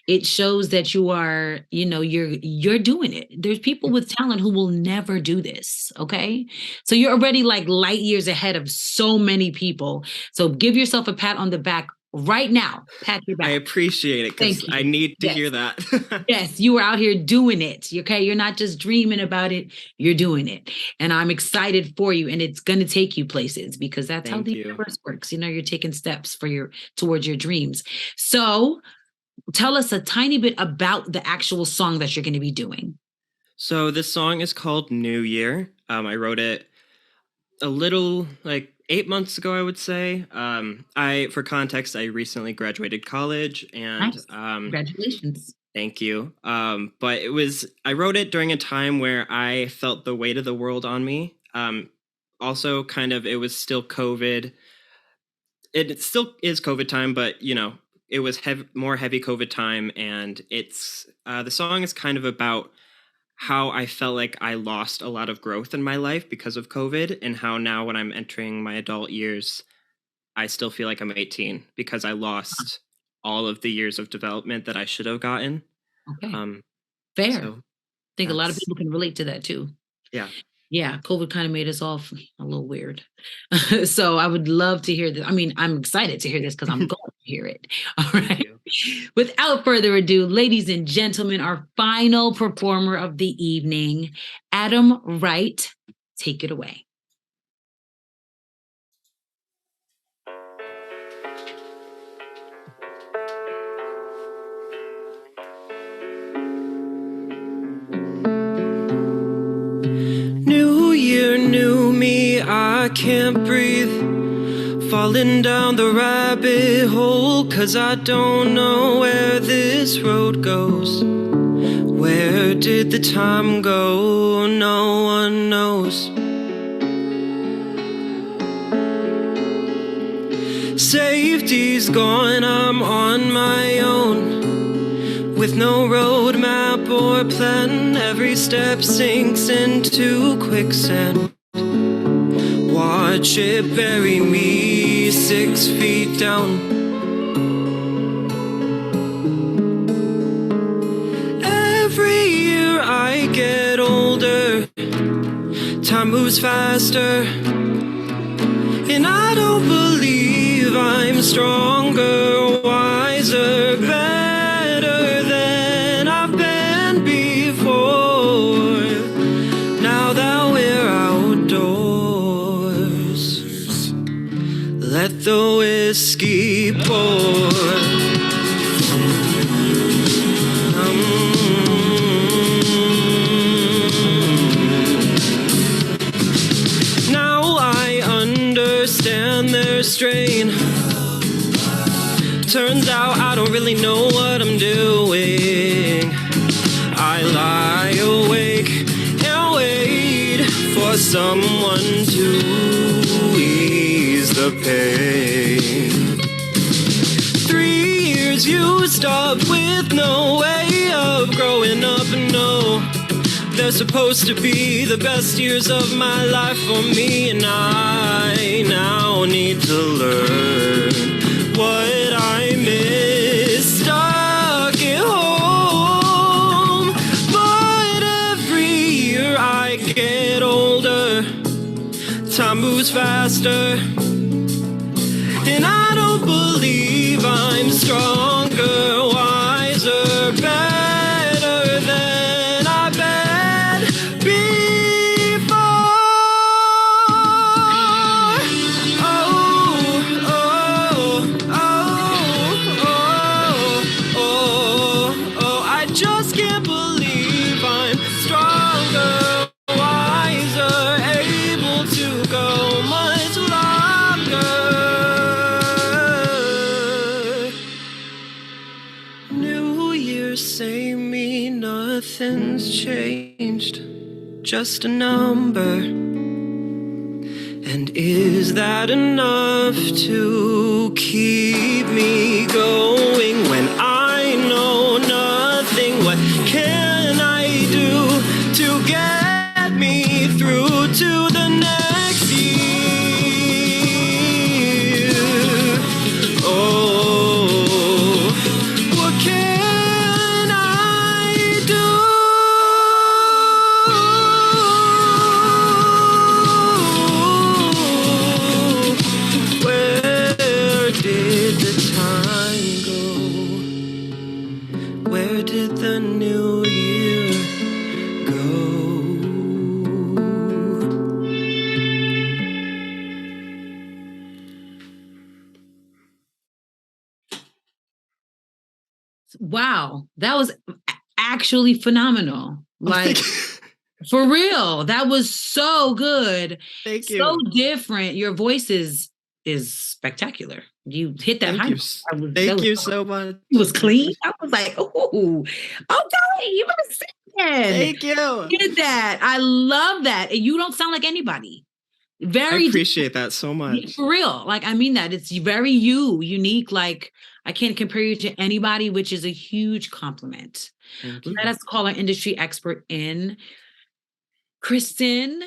It shows that you are, you're doing it. There's people with talent who will never do this. Okay. So you're already like light years ahead of so many people. So give yourself a pat on the back right now. Pat your I back. appreciate it because Thank you. I need to Yes. hear that. Yes, you are out here doing it. Okay. You're not just dreaming about it, you're doing it. And I'm excited for you. And it's gonna take you places because that's how Thank the you. universe works. You're taking steps towards your dreams. So tell us a tiny bit about the actual song that you're gonna be doing. So this song is called New Year. I wrote it a little like 8 months ago, I would say. For context, I recently graduated college, and Nice. Congratulations. thank you. But I wrote it during a time where I felt the weight of the world on me. Also, kind of, it was still COVID. It still is COVID time, but it was more heavy COVID time, and the song is kind of about how I felt like I lost a lot of growth in my life because of COVID, and how now when I'm entering my adult years, I still feel like I'm 18 because I lost all of the years of development that I should have gotten. Okay. Fair. So I think a lot of that's- people can relate to that too. Yeah. Yeah, COVID kind of made us all a little weird. So I would love to hear this. I mean, I'm excited to hear this because I'm going to hear it. All right. you. Without further ado, ladies and gentlemen, our final performer of the evening, Adam Wright. Take it away. New year, new me, I can't breathe. Falling down the rabbit hole, 'cause I don't know where this road goes. Where did the time go? No one knows. Safety's gone, I'm on my own. With no roadmap or plan, every step sinks into quicksand. Watch it bury me 6 feet down. Every year I get older, time moves faster, and I don't believe I'm stronger, wiser, better than I've been before. Now that we're outdoors, let the whiskey pour. Now I understand their strain. Turns out I don't really know what I'm doing. I lie awake and wait for someone to ease the pain. 3 years used up with no way of growing up, and no, they're supposed to be the best years of my life for me, and I now need to learn what I missed stuck at home. But every year I get older, time moves faster, and I don't believe I'm stronger, wiser, better than I've been before. Oh, oh, oh, oh, oh, oh, I just can't believe I'm nothing's changed, just a number. And is that enough to keep me going when I know nothing? What can I do to get me through to the next year? Oh, what can I do? Where did the time go? Where did the new year go? Wow, that was actually phenomenal. Like for real, that was so good, Thank so you. different. Your voice is spectacular. You hit that Thank high. you. note. That Thank you was, so much. it was clean. I was like, oh, okay, you better sing. Thank you. Did that. I love that. And you don't sound like anybody. I Very appreciate that so much. for real. Like, I mean that. It's very unique. Like, I can't compare you to anybody, which is a huge compliment. Thank you. Let us call our industry expert in. Kristen,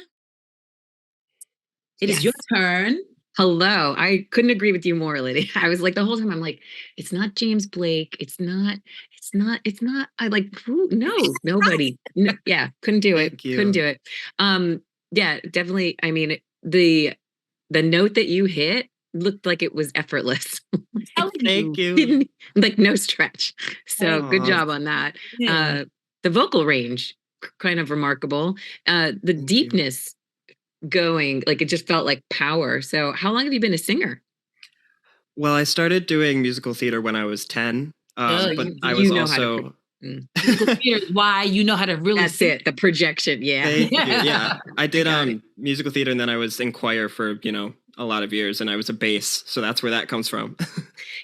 it is your Yes. turn. Hello. I couldn't agree with you more, Lydia. I was like the whole time I'm like, it's not James Blake. It's not. I like who? No, nobody. Yeah, couldn't do it. Thank you. Couldn't do it. Yeah, definitely. I mean, the note that you hit looked like it was effortless. Telling Thank you. Didn't like no stretch. So good Aw. job on that. Yeah. The vocal range, kind of remarkable. The you. deepness going, like it just felt like power. So how long have you been a singer? Well, I started doing musical theater when I was 10, Oh, but you- I you was know how to also. Here's why you know how to really That's sing. it. The projection. Yeah. Thank you. Yeah, I did got it. musical theater, and then I was in choir for a lot of years, and I was a bass, so that's where that comes from.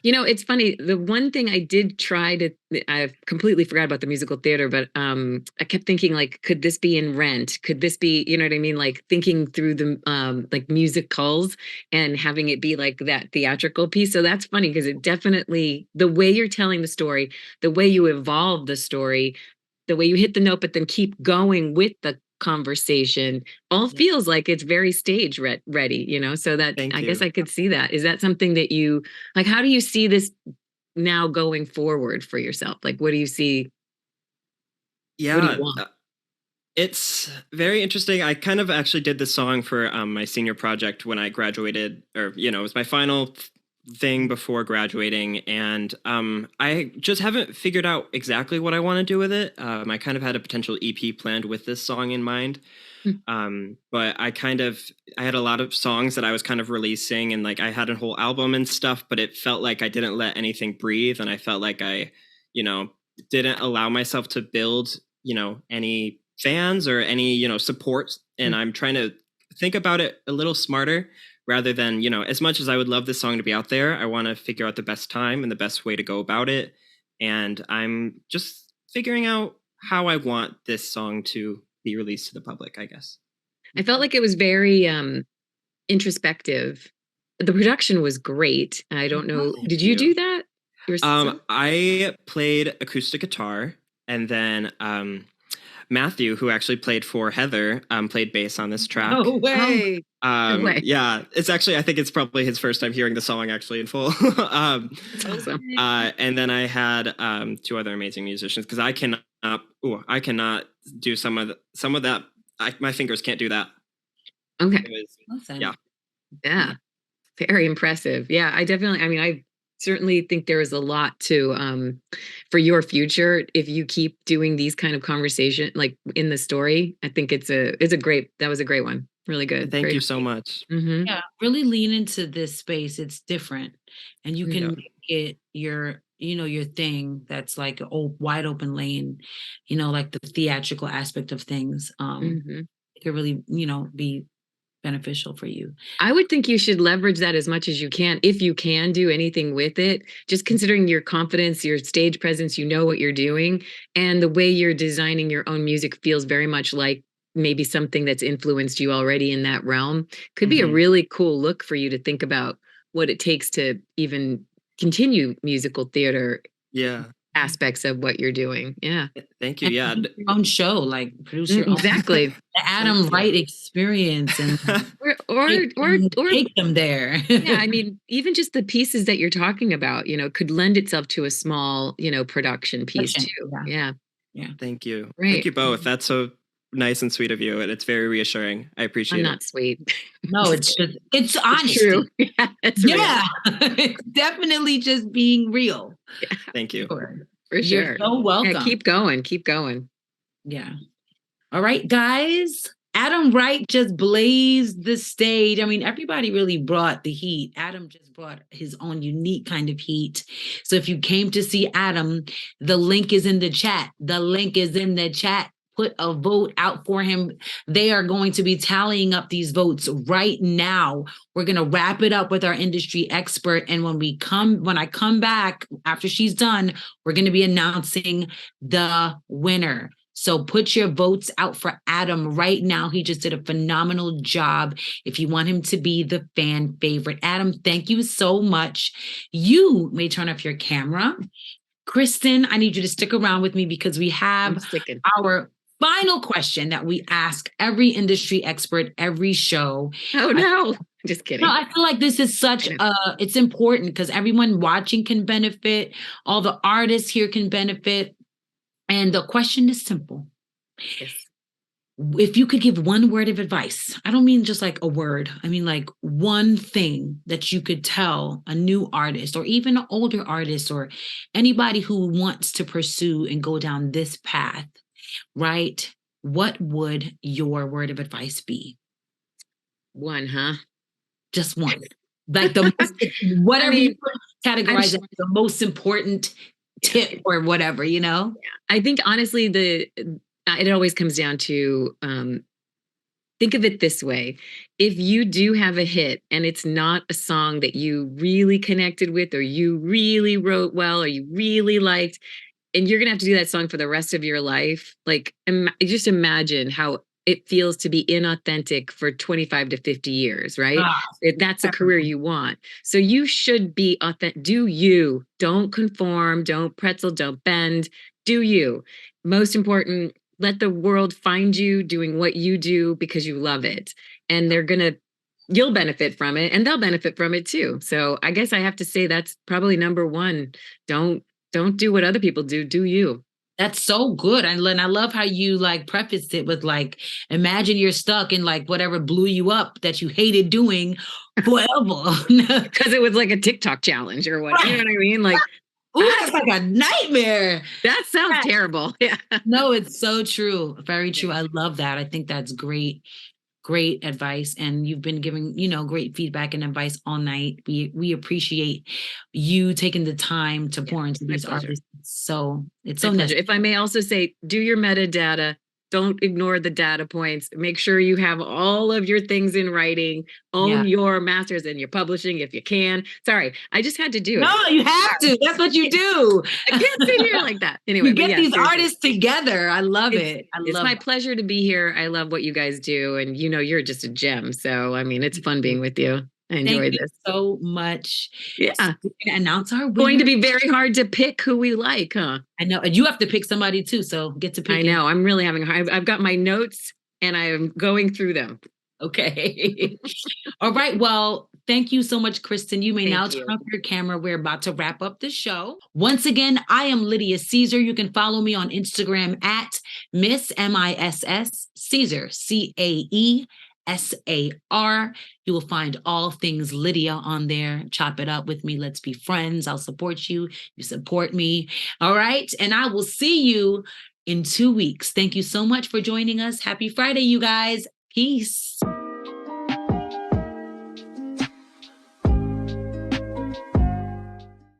You know, it's funny. The one thing I did try to, I completely forgot about the musical theater, but I kept thinking like, could this be in Rent? Could this be, you know what I mean? Like thinking through the like musicals and having it be like that theatrical piece. So that's funny because it definitely, the way you're telling the story, the way you evolve the story, the way you hit the note, but then keep going with the conversation all feels like it's very stage ready, you know? So that Thank I guess you. I could see that. Is that something that you like? How do you see this now going forward for yourself? Like, what do you see? Yeah, What do you want? it's very interesting. I kind of actually did this song for my senior project when I graduated, or it was my final thing before graduating, and I just haven't figured out exactly what I want to do with it. I kind of had a potential EP planned with this song in mind. But I had a lot of songs that I was kind of releasing, and like I had a whole album and stuff, but it felt like I didn't let anything breathe, and I felt like I didn't allow myself to build any fans or any support. And I'm trying to think about it a little smarter, rather than as much as I would love this song to be out there, I want to figure out the best time and the best way to go about it. And I'm just figuring out how I want this song to be released to the public, I guess. I felt like it was very introspective. The production was great. I don't know. Thank Did you you. do that? I played acoustic guitar, and then Matthew, who actually played for Heather, played bass on this track. No way. no way. Yeah, I think it's probably his first time hearing the song actually in full. That's awesome. And then I had two other amazing musicians, because I cannot do some of that. My fingers can't do that. Okay. It was, Listen. yeah. Yeah. Very impressive. Yeah, I mean, I certainly think there is a lot to for your future if you keep doing these kind of conversation like in the story. I think that was a great one. Really good. Thank Very you so much. Mhm. Yeah, really lean into this space. It's different, and you can Yeah. make it your thing. That's like a wide open lane, like the theatrical aspect of things. Mhm. It could really be beneficial for you. I would think you should leverage that as much as you can, if you can do anything with it, just considering your confidence, your stage presence, you know what you're doing, and the way you're designing your own music feels very much like maybe something that's influenced you already in that realm. Could be a Mhm. really cool look for you to think about what it takes to even continue musical theater Yeah. aspects of what you're doing. Yeah. Thank you. And Yeah. produce your own show, like produce your own Exactly. the Adam Thank you. Wright experience and Or take them there. yeah, I mean, even just the pieces that you're talking about, could lend itself to a small, production piece Production, too. yeah. Yeah. Thank you. Right. Thank you both. That's so nice and sweet of you. And it's very reassuring. I appreciate I'm it. not sweet. No, it's just it's It's honesty. true. Yeah, it's real. Yeah, it's definitely just being real. Thank you. Sure. For You're sure. so welcome. Yeah, keep going. Keep going. Yeah. All right, guys. Adam Wright just blazed the stage. I mean, everybody really brought the heat. Adam just brought his own unique kind of heat. So if you came to see Adam, the link is in the chat. The link is in the chat. Put a vote out for him. They are going to be tallying up these votes right now. We're going to wrap it up with our industry expert. And when I come back after she's done, we're going to be announcing the winner. So put your votes out for Adam right now. He just did a phenomenal job. If you want him to be the fan favorite. Adam, thank you so much. You may turn off your camera. Kristen, I need you to stick around with me because we I'm have sticking. our final question that we ask every industry expert every show. Oh no. Just kidding. No, I feel like this is such it's important because everyone watching can benefit, all the artists here can benefit. And the question is simple. Yes. If you could give one word of advice, I don't mean just like a word. I mean like one thing that you could tell a new artist or even an older artist or anybody who wants to pursue and go down this path, right? What would your word of advice be? One, huh? Just one. Like the whatever mean, you categorize sure- as the most important tip or whatever, I think honestly, it always comes down to think of it this way. If you do have a hit and it's not a song that you really connected with or you really wrote well or you really liked, and you're going to have to do that song for the rest of your life, like just imagine how it feels to be inauthentic for 25 to 50 years, right? If that's a career you want. So you should be authentic. Do you. Don't conform. Don't pretzel. Don't bend. Do you. Most important, let the world find you doing what you do because you love it. And you'll benefit from it and they'll benefit from it too. So I guess I have to say that's probably number one. Don't do what other people do. Do you. That's so good. And I love how you like prefaced it with like, imagine you're stuck in like whatever blew you up that you hated doing forever. Because it was like a TikTok challenge or what, you know what I mean? Like, ooh, that's like a nightmare. that sounds terrible. Yeah. No, it's so true. Very true. I love that. I think that's great. Great advice. And you've been giving, great feedback and advice all night. We appreciate you taking the time to pour into these pleasure. artists. So it's My so pleasure. necessary. If I may also say, do your metadata. Don't ignore the data points. Make sure you have all of your things in writing. Own your masters and your publishing if you can. Sorry, I just had to do it. No, you have to. That's what you do. I can't sit here like that. Anyway, You but get yeah, these seriously. artists together. I love it. It's love my it. pleasure to be here. I love what you guys do. And you're just a gem. So, I mean, it's fun being with you. I enjoy Thank you this. so much. Yeah. So we're gonna announce our winner. Going to be very hard to pick who we like, huh? I know. And you have to pick somebody too. So get to pick. I know. I'm really having a hard. I've got my notes and I am going through them. Okay. All right. Well, thank you so much, Kristen. You may Thank now you. turn off your camera. We're about to wrap up the show. Once again, I am Lydia Caesar. You can follow me on Instagram at Miss MISS Caesar, CAESAR. You will find all things Lydia on there. Chop it up with me. Let's be friends. I'll support you. You support me. All right. And I will see you in 2 weeks. Thank you so much for joining us. Happy Friday, you guys. Peace.